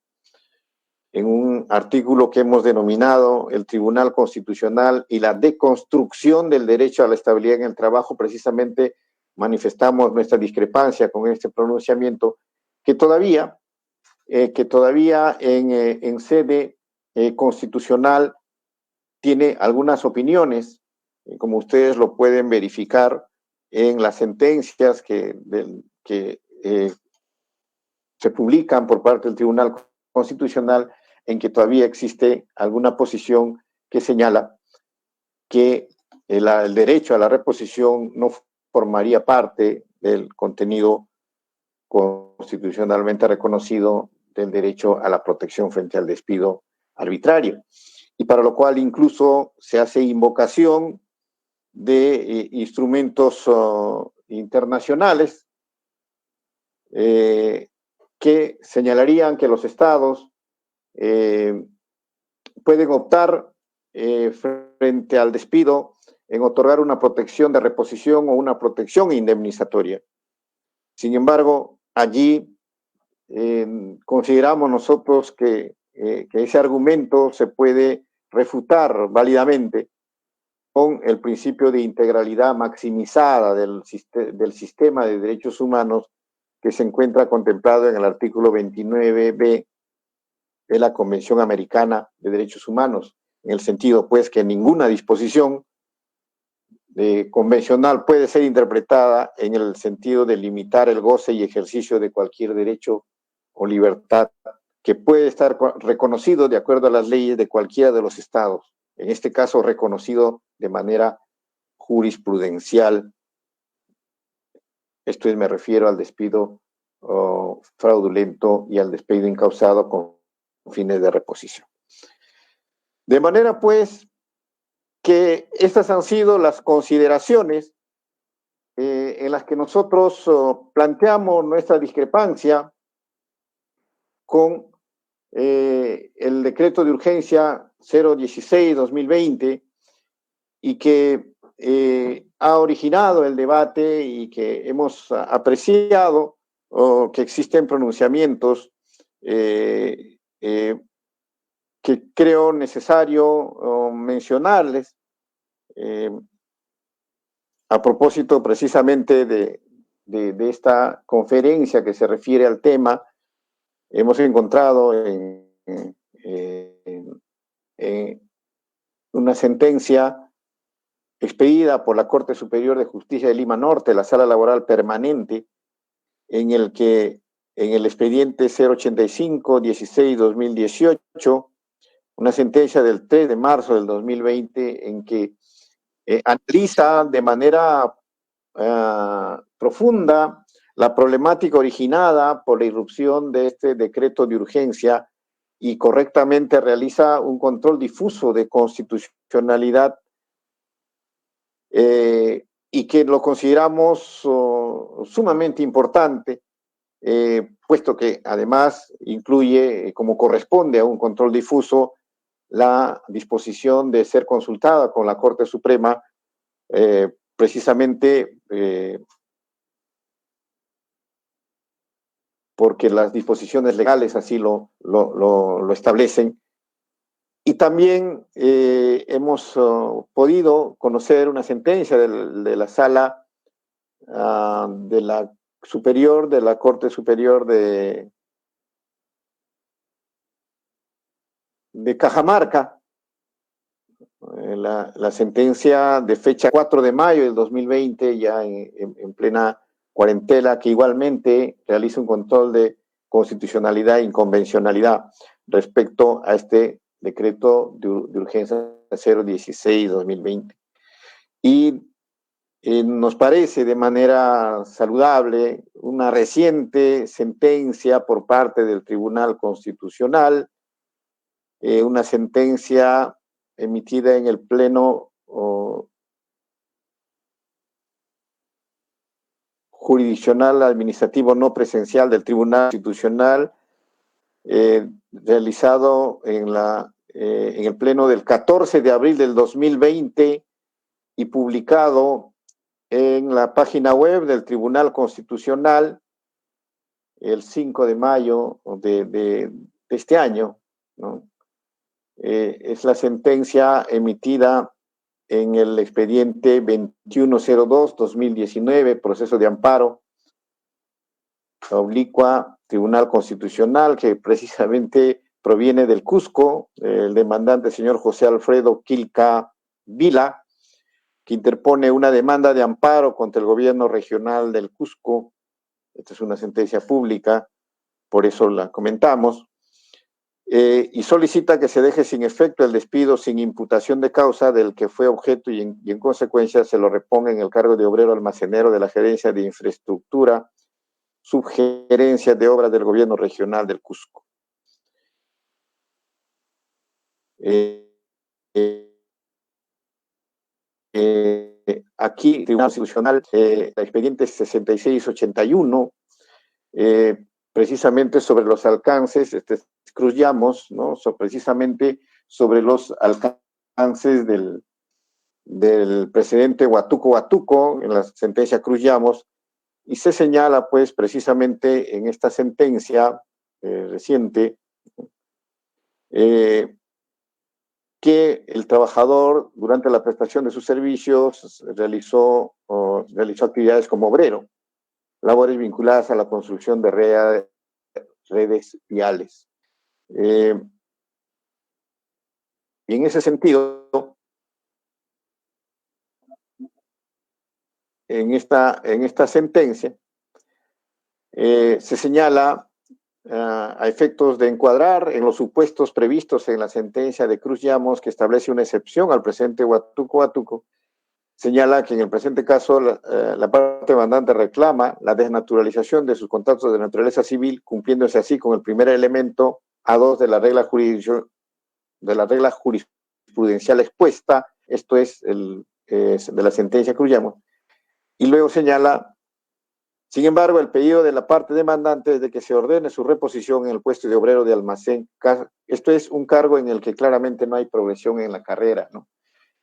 En un artículo que hemos denominado el Tribunal Constitucional y la deconstrucción del derecho a la estabilidad en el trabajo, precisamente manifestamos nuestra discrepancia con este pronunciamiento, que todavía en sede constitucional tiene algunas opiniones, como ustedes lo pueden verificar en las sentencias que se publican por parte del Tribunal Constitucional, en que todavía existe alguna posición que señala que el derecho a la reposición no formaría parte del contenido constitucionalmente reconocido del derecho a la protección frente al despido arbitrario, y para lo cual incluso se hace invocación de instrumentos internacionales que señalarían que los estados pueden optar frente al despido en otorgar una protección de reposición o una protección indemnizatoria. Sin embargo, allí consideramos nosotros que ese argumento se puede refutar válidamente con el principio de integralidad maximizada del sistema de derechos humanos que se encuentra contemplado en el artículo 29b de la Convención Americana de Derechos Humanos, en el sentido, pues, que ninguna disposición convencional puede ser interpretada en el sentido de limitar el goce y ejercicio de cualquier derecho o libertad que puede estar reconocido de acuerdo a las leyes de cualquiera de los estados, en este caso reconocido de manera jurisprudencial. Esto es, me refiero al despido fraudulento y al despido incausado con fines de reposición. De manera, pues, que estas han sido las consideraciones en las que nosotros planteamos nuestra discrepancia con el decreto de urgencia 016-2020 y que ha originado el debate y que hemos apreciado que existen pronunciamientos que creo necesario mencionarles a propósito precisamente de esta conferencia que se refiere al tema. Hemos encontrado en una sentencia expedida por la Corte Superior de Justicia de Lima Norte, la Sala Laboral Permanente, en el que en el expediente 085-16-2018, una sentencia del 3 de marzo del 2020, en que analiza de manera profunda la problemática originada por la irrupción de este decreto de urgencia y correctamente realiza un control difuso de constitucionalidad y que lo consideramos sumamente importante, puesto que además incluye, como corresponde a un control difuso, la disposición de ser consultada con la Corte Suprema, precisamente porque las disposiciones legales así lo establecen. Y también hemos podido conocer una sentencia de la Sala de la Superior, de la Corte Superior de Cajamarca, la sentencia de fecha 4 de mayo del 2020, ya en plena cuarentena, que igualmente realiza un control de constitucionalidad e inconvencionalidad respecto a este decreto de urgencia 016-2020. Y nos parece de manera saludable una reciente sentencia por parte del Tribunal Constitucional, una sentencia emitida en el Pleno Jurisdiccional Administrativo No Presencial del Tribunal Constitucional, realizado en el Pleno del 14 de abril del 2020 y publicado en la página web del Tribunal Constitucional el 5 de mayo de este año, ¿no? Es la sentencia emitida en el expediente 2102-2019, proceso de amparo, oblicua Tribunal Constitucional, que precisamente proviene del Cusco, el demandante señor José Alfredo Quilca Vila, que interpone una demanda de amparo contra el gobierno regional del Cusco. Esta es una sentencia pública, por eso la comentamos, y solicita que se deje sin efecto el despido sin imputación de causa del que fue objeto y en consecuencia se lo reponga en el cargo de obrero almacenero de la Gerencia de Infraestructura, Subgerencia de Obras del Gobierno Regional del Cusco. Aquí, Tribunal Constitucional, el expediente 6681, precisamente sobre los alcances, Cruz Llamos, ¿no? Precisamente sobre los alcances del presidente Huatuco, en la sentencia Cruz Llamos, y se señala, pues, precisamente en esta sentencia reciente, que el trabajador, durante la prestación de sus servicios, realizó actividades como obrero, labores vinculadas a la construcción de redes viales. Y en ese sentido, en esta sentencia, se señala a efectos de encuadrar en los supuestos previstos en la sentencia de Cruz Llamos, que establece una excepción al presidente Huatuco, señala que en el presente caso la parte demandante reclama la desnaturalización de sus contratos de naturaleza civil, cumpliéndose así con el primer elemento A2 de la regla jurisprudencial expuesta, esto es de la sentencia Cruz Llamos, y luego señala: sin embargo, el pedido de la parte demandante es de que se ordene su reposición en el puesto de obrero de almacén. Esto es un cargo en el que claramente no hay progresión en la carrera, ¿no?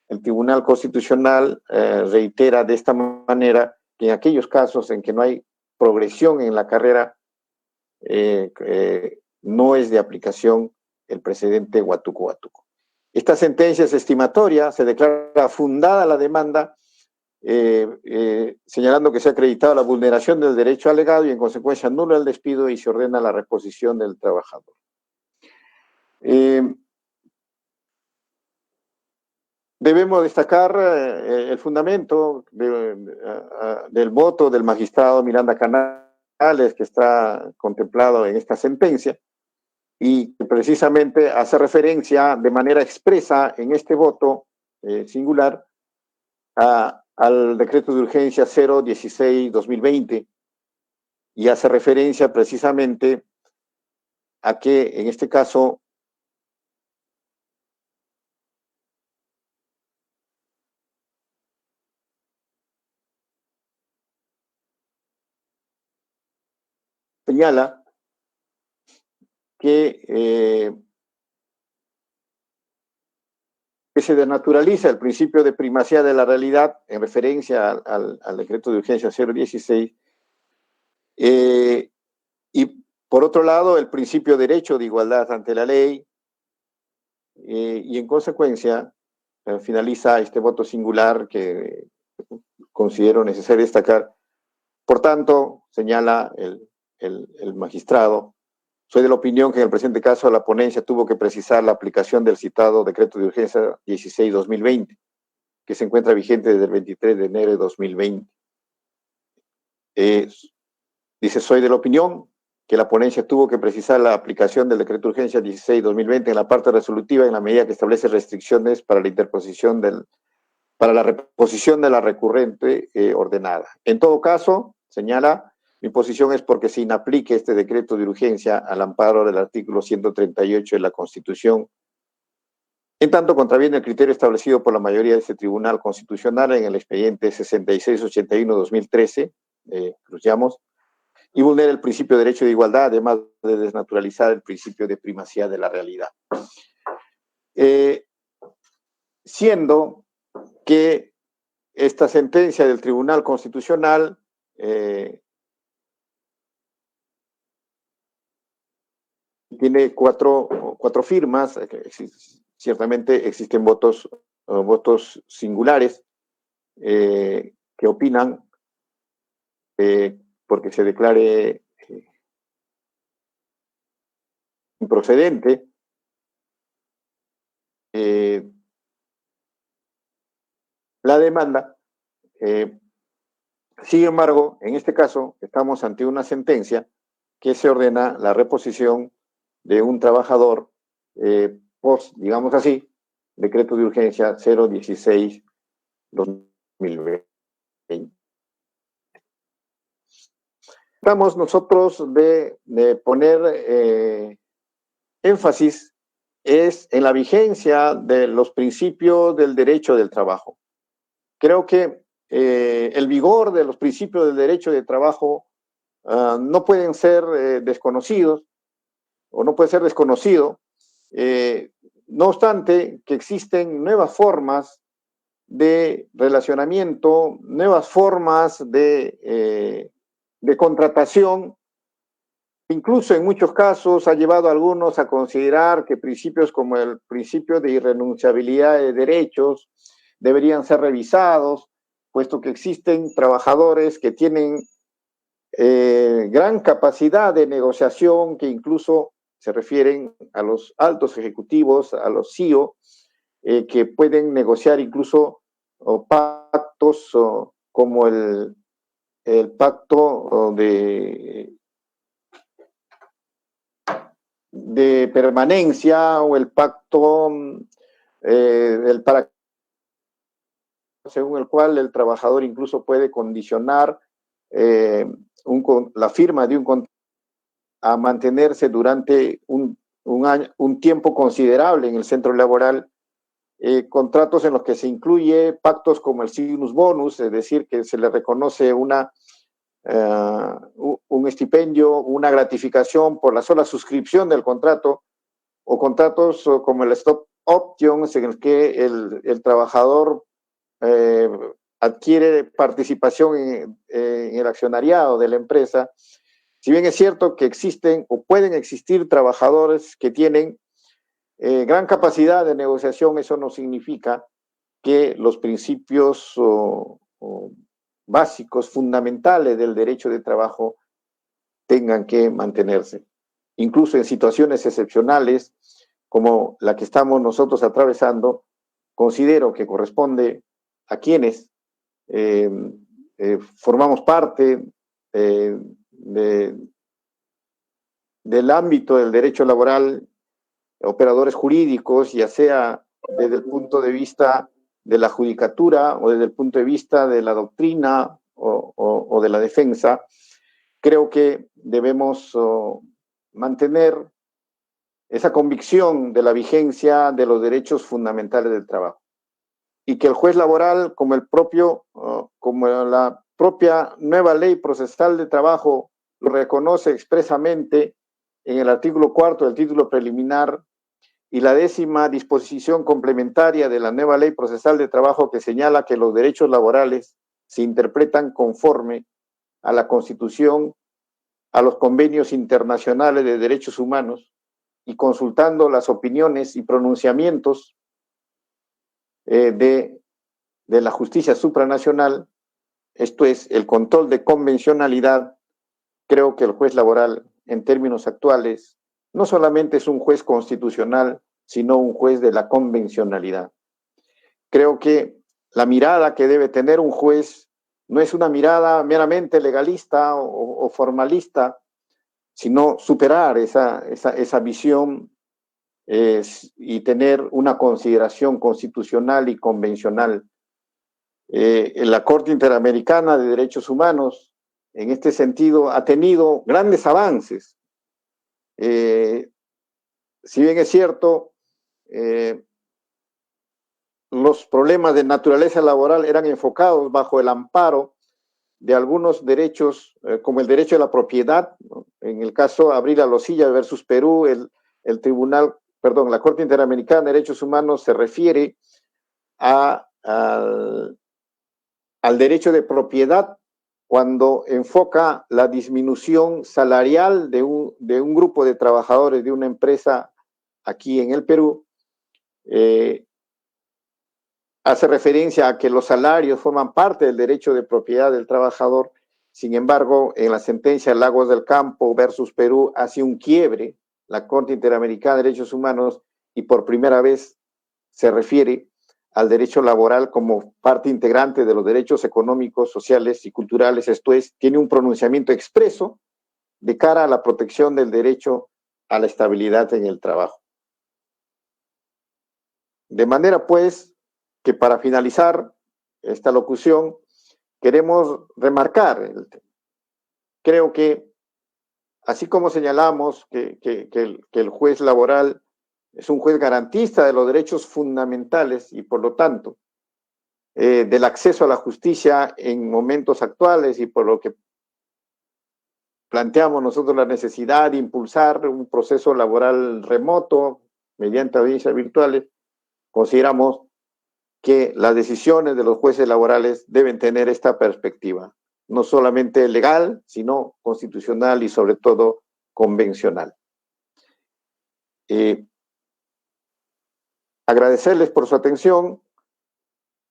El Tribunal Constitucional reitera de esta manera que en aquellos casos en que no hay progresión en la carrera, no es de aplicación el precedente Huatuco. Esta sentencia es estimatoria, se declara fundada la demanda, señalando que se ha acreditado la vulneración del derecho alegado y en consecuencia anula el despido y se ordena la reposición del trabajador. Debemos destacar el fundamento del voto del magistrado Miranda Canales, que está contemplado en esta sentencia, y que precisamente hace referencia de manera expresa en este voto singular al decreto de urgencia 016-2020 y hace referencia precisamente a que en este caso señala que se desnaturaliza el principio de primacía de la realidad en referencia al decreto de urgencia 016, y por otro lado el principio de derecho de igualdad ante la ley, y en consecuencia finaliza este voto singular que considero necesario destacar. Por tanto, señala el magistrado: soy de la opinión que en el presente caso la ponencia tuvo que precisar la aplicación del citado decreto de urgencia 16-2020, que se encuentra vigente desde el 23 de enero de 2020. Dice: soy de la opinión que la ponencia tuvo que precisar la aplicación del Decreto de Urgencia 16-2020 en la parte resolutiva en la medida que establece restricciones para la interposición para la reposición de la recurrente ordenada. En todo caso, señala, mi posición es porque se inaplique este decreto de urgencia al amparo del artículo 138 de la Constitución, en tanto contraviene el criterio establecido por la mayoría de este Tribunal Constitucional en el expediente 6681-2013, cruciamos, y vulnera el principio de derecho de igualdad, además de desnaturalizar el principio de primacía de la realidad. Siendo que esta sentencia del Tribunal Constitucional tiene cuatro firmas, ciertamente existen votos singulares que opinan porque se declare improcedente la demanda. Sin embargo, en este caso, estamos ante una sentencia que se ordena la reposición de un trabajador digamos así, decreto de urgencia 016-2020. Tratamos nosotros de poner énfasis en la vigencia de los principios del derecho del trabajo. Creo que el vigor de los principios del derecho de trabajo no pueden ser desconocidos, o no puede ser desconocido, no obstante que existen nuevas formas de relacionamiento, nuevas formas de contratación, incluso en muchos casos ha llevado a algunos a considerar que principios como el principio de irrenunciabilidad de derechos deberían ser revisados, puesto que existen trabajadores que tienen gran capacidad de negociación, que incluso se refieren a los altos ejecutivos, a los CEO, que pueden negociar incluso pactos como el pacto de permanencia o el pacto según el cual el trabajador incluso puede condicionar la firma de un contrato a mantenerse durante un tiempo considerable en el centro laboral, contratos en los que se incluye pactos como el sinus bonus, es decir, que se le reconoce un estipendio, una gratificación por la sola suscripción del contrato, o contratos como el stop options, en el que el trabajador adquiere participación en el accionariado de la empresa. Si bien es cierto que existen o pueden existir trabajadores que tienen gran capacidad de negociación, eso no significa que los principios básicos, fundamentales del derecho de trabajo tengan que mantenerse. Incluso en situaciones excepcionales como la que estamos nosotros atravesando, considero que corresponde a quienes formamos parte del ámbito del derecho laboral, operadores jurídicos, ya sea desde el punto de vista de la judicatura o desde el punto de vista de la doctrina o de la defensa, creo que debemos mantener esa convicción de la vigencia de los derechos fundamentales del trabajo, y que el juez laboral, como la propia nueva ley procesal de trabajo lo reconoce expresamente en el artículo 4 del título preliminar y la 10ª disposición complementaria de la nueva ley procesal de trabajo, que señala que los derechos laborales se interpretan conforme a la Constitución, a los convenios internacionales de derechos humanos y consultando las opiniones y pronunciamientos de la justicia supranacional, esto es, el control de convencionalidad. Creo que el juez laboral, en términos actuales, no solamente es un juez constitucional, sino un juez de la convencionalidad. Creo que la mirada que debe tener un juez no es una mirada meramente legalista o formalista, sino superar esa visión y tener una consideración constitucional y convencional. La Corte Interamericana de Derechos Humanos, en este sentido, ha tenido grandes avances. Si bien es cierto, los problemas de naturaleza laboral eran enfocados bajo el amparo de algunos derechos, como el derecho a la propiedad, ¿no? En el caso Abril Alosilla versus Perú, la Corte Interamericana de Derechos Humanos se refiere al derecho de propiedad cuando enfoca la disminución salarial de un grupo de trabajadores de una empresa aquí en el Perú. Hace referencia a que los salarios forman parte del derecho de propiedad del trabajador. Sin embargo, en la sentencia Lagos del Campo versus Perú hace un quiebre la Corte Interamericana de Derechos Humanos y por primera vez se refiere al derecho laboral como parte integrante de los derechos económicos, sociales y culturales. Esto es, tiene un pronunciamiento expreso de cara a la protección del derecho a la estabilidad en el trabajo. De manera, pues, que para finalizar esta locución, queremos remarcar el tema. Creo que, así como señalamos que el juez laboral es un juez garantista de los derechos fundamentales y, por lo tanto, del acceso a la justicia en momentos actuales, y por lo que planteamos nosotros la necesidad de impulsar un proceso laboral remoto mediante audiencias virtuales, consideramos que las decisiones de los jueces laborales deben tener esta perspectiva, no solamente legal, sino constitucional y sobre todo convencional. Agradecerles por su atención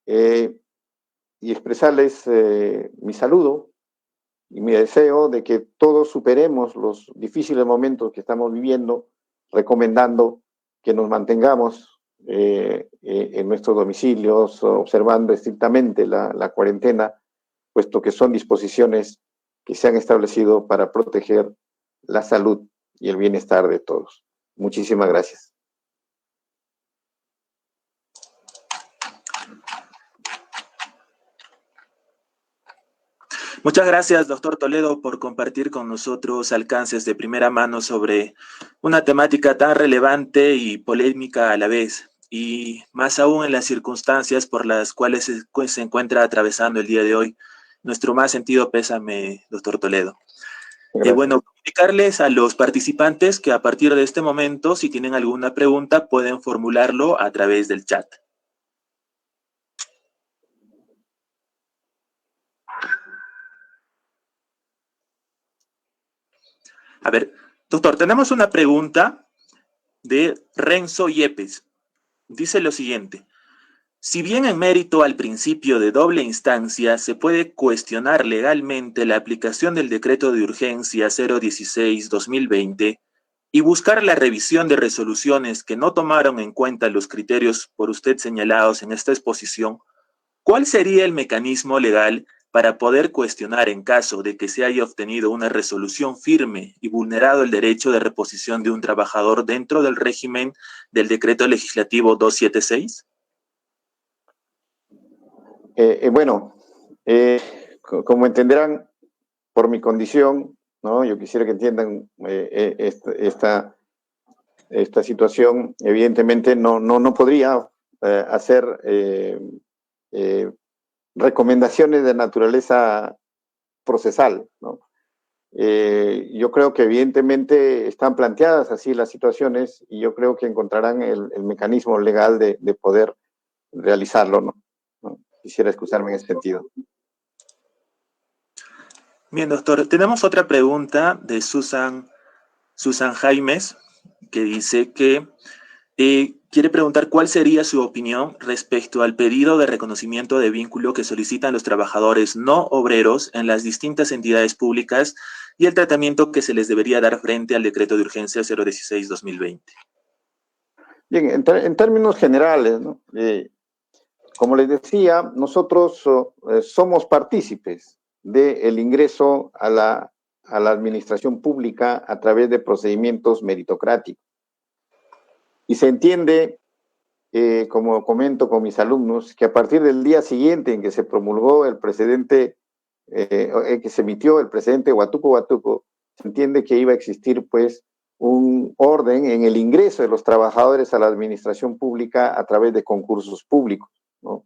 y expresarles mi saludo y mi deseo de que todos superemos los difíciles momentos que estamos viviendo, recomendando que nos mantengamos en nuestros domicilios, observando estrictamente la cuarentena, puesto que son disposiciones que se han establecido para proteger la salud y el bienestar de todos. Muchísimas gracias. Muchas gracias, doctor Toledo, por compartir con nosotros alcances de primera mano sobre una temática tan relevante y polémica a la vez, y más aún en las circunstancias por las cuales se encuentra atravesando el día de hoy. Nuestro más sentido pésame, doctor Toledo. Bueno, comunicarles a los participantes que a partir de este momento, si tienen alguna pregunta, pueden formularlo a través del chat. A ver, doctor, tenemos una pregunta de Renzo Yepes. Dice lo siguiente: si bien en mérito al principio de doble instancia se puede cuestionar legalmente la aplicación del decreto de urgencia 016-2020 y buscar la revisión de resoluciones que no tomaron en cuenta los criterios por usted señalados en esta exposición, ¿cuál sería el mecanismo legal para poder cuestionar en caso de que se haya obtenido una resolución firme y vulnerado el derecho de reposición de un trabajador dentro del régimen del decreto legislativo 276? Como entenderán por mi condición, ¿no? Yo quisiera que entiendan esta situación. Evidentemente no podría hacer recomendaciones de naturaleza procesal, ¿no? Yo creo que evidentemente están planteadas así las situaciones y yo creo que encontrarán el mecanismo legal de poder realizarlo, ¿no? Quisiera excusarme en ese sentido. Bien, doctor. Tenemos otra pregunta de Susan Jaimes, que dice que quiere preguntar cuál sería su opinión respecto al pedido de reconocimiento de vínculo que solicitan los trabajadores no obreros en las distintas entidades públicas y el tratamiento que se les debería dar frente al decreto de urgencia 016-2020. Bien, en términos generales, ¿no? Como les decía, nosotros somos partícipes del ingreso a la a la administración pública a través de procedimientos meritocráticos. Y se entiende, como comento con mis alumnos, que a partir del día siguiente en que se promulgó el precedente, que se emitió el precedente Huatuco, se entiende que iba a existir pues un orden en el ingreso de los trabajadores a la administración pública a través de concursos públicos, ¿no?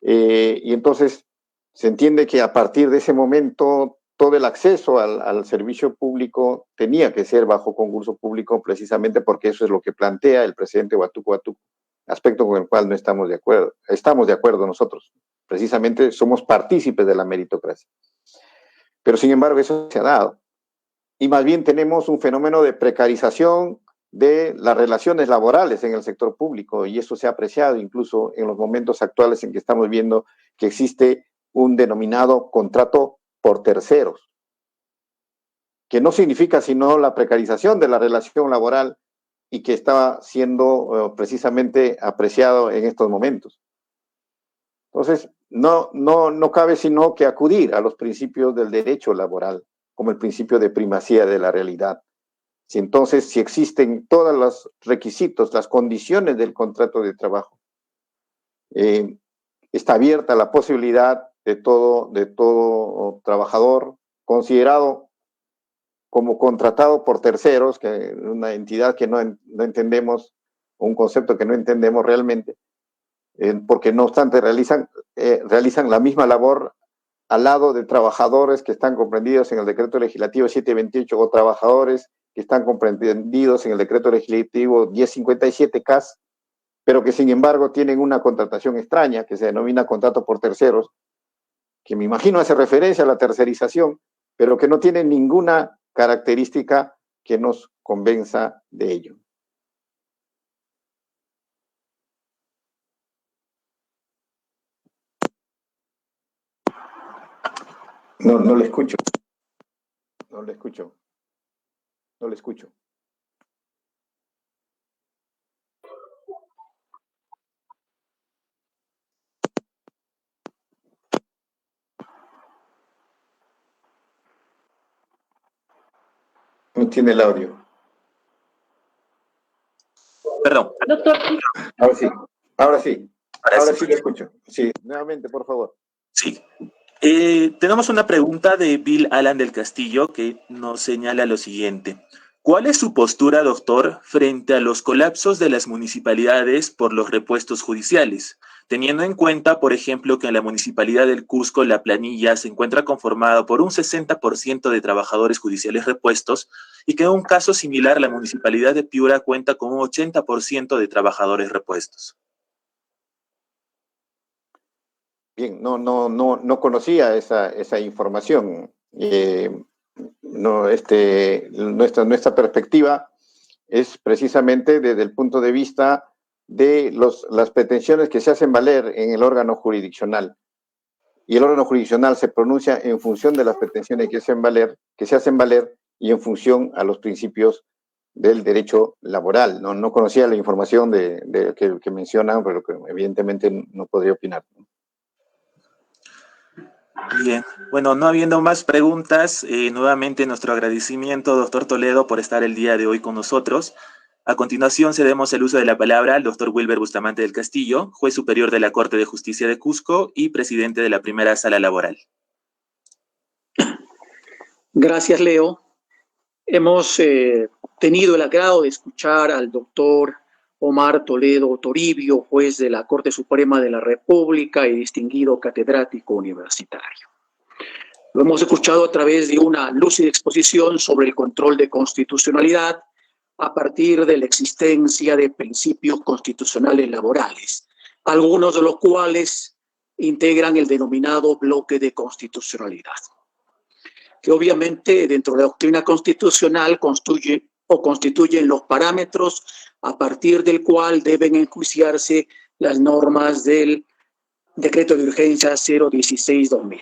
Y entonces se entiende que a partir de ese momento todo el acceso al servicio público tenía que ser bajo concurso público, precisamente porque eso es lo que plantea el presidente Huatuco, aspecto con el cual no estamos de acuerdo. Estamos de acuerdo nosotros, precisamente somos partícipes de la meritocracia. Pero sin embargo eso se ha dado. Y más bien tenemos un fenómeno de precarización de las relaciones laborales en el sector público, y eso se ha apreciado incluso en los momentos actuales en que estamos viendo que existe un denominado contrato por terceros, que no significa sino la precarización de la relación laboral y que está siendo precisamente apreciado en estos momentos. Entonces, no cabe sino que acudir a los principios del derecho laboral, como el principio de primacía de la realidad. Si existen todos los requisitos, las condiciones del contrato de trabajo, está abierta la posibilidad de todo trabajador considerado como contratado por terceros, que una entidad que no entendemos, un concepto que no entendemos realmente, porque no obstante realizan la misma labor al lado de trabajadores que están comprendidos en el decreto legislativo 728 o trabajadores que están comprendidos en el decreto legislativo 1057 CAS, pero que sin embargo tienen una contratación extraña que se denomina contrato por terceros, que me imagino hace referencia a la tercerización, pero que no tiene ninguna característica que nos convenza de ello. No le escucho. No le escucho. No le escucho. No tiene el audio. Perdón. Doctor. Ahora sí le escucho. Sí, nuevamente, por favor. Sí. Tenemos una pregunta de Bill Alan del Castillo que nos señala lo siguiente. ¿Cuál es su postura, doctor, frente a los colapsos de las municipalidades por los repuestos judiciales? Teniendo en cuenta, por ejemplo, que en la Municipalidad del Cusco la planilla se encuentra conformada por un 60% de trabajadores judiciales repuestos y que en un caso similar la Municipalidad de Piura cuenta con un 80% de trabajadores repuestos. Bien, no conocía esa información. Nuestra perspectiva es precisamente desde el punto de vista de las pretensiones que se hacen valer en el órgano jurisdiccional. Y el órgano jurisdiccional se pronuncia en función de las pretensiones que se hacen valer y en función a los principios del derecho laboral. No conocía la información que mencionan, pero que evidentemente no podría opinar. Bien, bueno, no habiendo más preguntas, nuevamente nuestro agradecimiento, doctor Toledo, por estar el día de hoy con nosotros. A continuación cedemos el uso de la palabra al doctor Wilber Bustamante del Castillo, juez superior de la Corte de Justicia de Cusco y presidente de la primera sala laboral. Gracias, Leo. Hemos tenido el agrado de escuchar al doctor Omar Toledo Toribio, juez de la Corte Suprema de la República y distinguido catedrático universitario. Lo hemos escuchado a través de una lúcida exposición sobre el control de constitucionalidad a partir de la existencia de principios constitucionales laborales, algunos de los cuales integran el denominado bloque de constitucionalidad, que obviamente dentro de la doctrina constitucional constituyen los parámetros a partir del cual deben enjuiciarse las normas del Decreto de Urgencia 016-2000.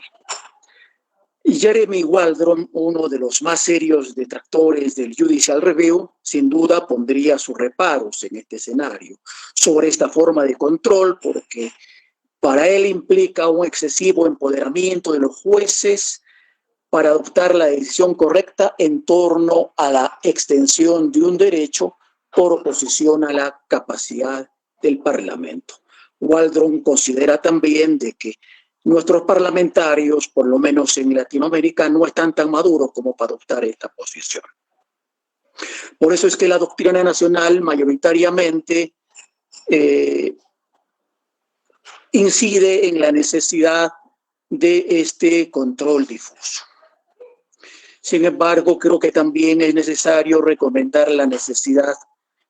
Y Jeremy Waldron, uno de los más serios detractores del Judicial Review, sin duda pondría sus reparos en este escenario sobre esta forma de control, porque para él implica un excesivo empoderamiento de los jueces para adoptar la decisión correcta en torno a la extensión de un derecho por oposición a la capacidad del Parlamento. Waldron considera también de que nuestros parlamentarios, por lo menos en Latinoamérica, no están tan maduros como para adoptar esta posición. Por eso es que la doctrina nacional mayoritariamente incide en la necesidad de este control difuso. Sin embargo, creo que también es necesario recomendar la necesidad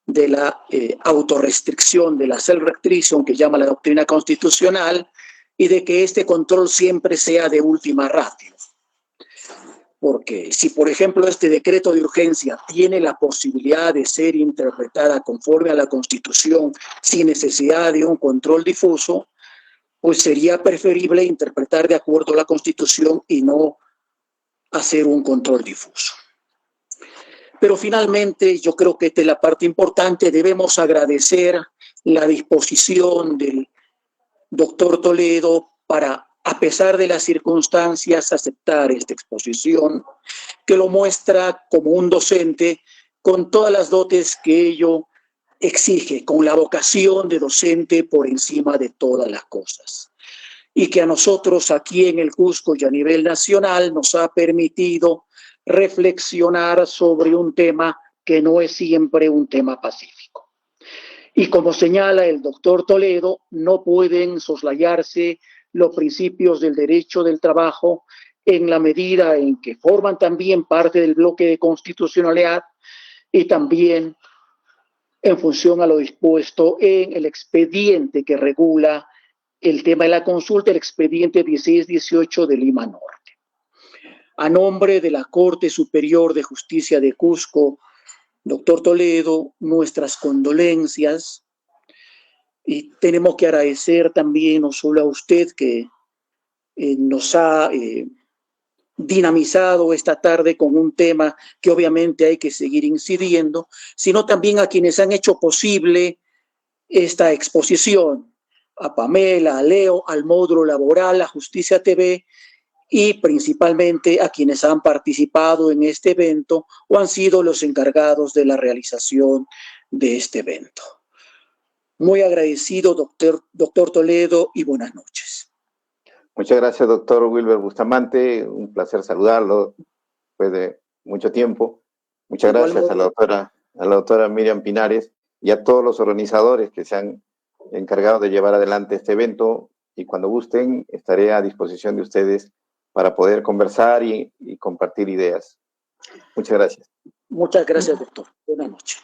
de la autorrestricción, de la self-restriction que llama la doctrina constitucional, y de que este control siempre sea de última ratio. Porque si, por ejemplo, este decreto de urgencia tiene la posibilidad de ser interpretada conforme a la Constitución sin necesidad de un control difuso, pues sería preferible interpretar de acuerdo a la Constitución y no hacer un control difuso. Pero finalmente, yo creo que esta es la parte importante, debemos agradecer la disposición del doctor Toledo para, a pesar de las circunstancias, aceptar esta exposición, que lo muestra como un docente con todas las dotes que ello exige, con la vocación de docente por encima de todas las cosas. Y que a nosotros aquí en el Cusco y a nivel nacional nos ha permitido reflexionar sobre un tema que no es siempre un tema pacífico. Y como señala el doctor Toledo, no pueden soslayarse los principios del derecho del trabajo en la medida en que forman también parte del bloque de constitucionalidad y también en función a lo dispuesto en el expediente que regula el tema de la consulta, el expediente 1618 de Lima Norte. A nombre de la Corte Superior de Justicia de Cusco, doctor Toledo, nuestras condolencias, y tenemos que agradecer también no solo a usted que nos ha dinamizado esta tarde con un tema que obviamente hay que seguir incidiendo, sino también a quienes han hecho posible esta exposición, a Pamela, a Leo, al módulo laboral, a Justicia TV y principalmente a quienes han participado en este evento o han sido los encargados de la realización de este evento. Muy agradecido, doctor Toledo, y buenas noches. Muchas gracias, doctor Wilber Bustamante. Un placer saludarlo después de mucho tiempo. Muchas gracias a la doctora Miriam Pinares y a todos los organizadores que se han encargado de llevar adelante este evento. Y cuando gusten, estaré a disposición de ustedes para poder conversar y compartir ideas. Muchas gracias. Muchas gracias, doctor. Buenas noches.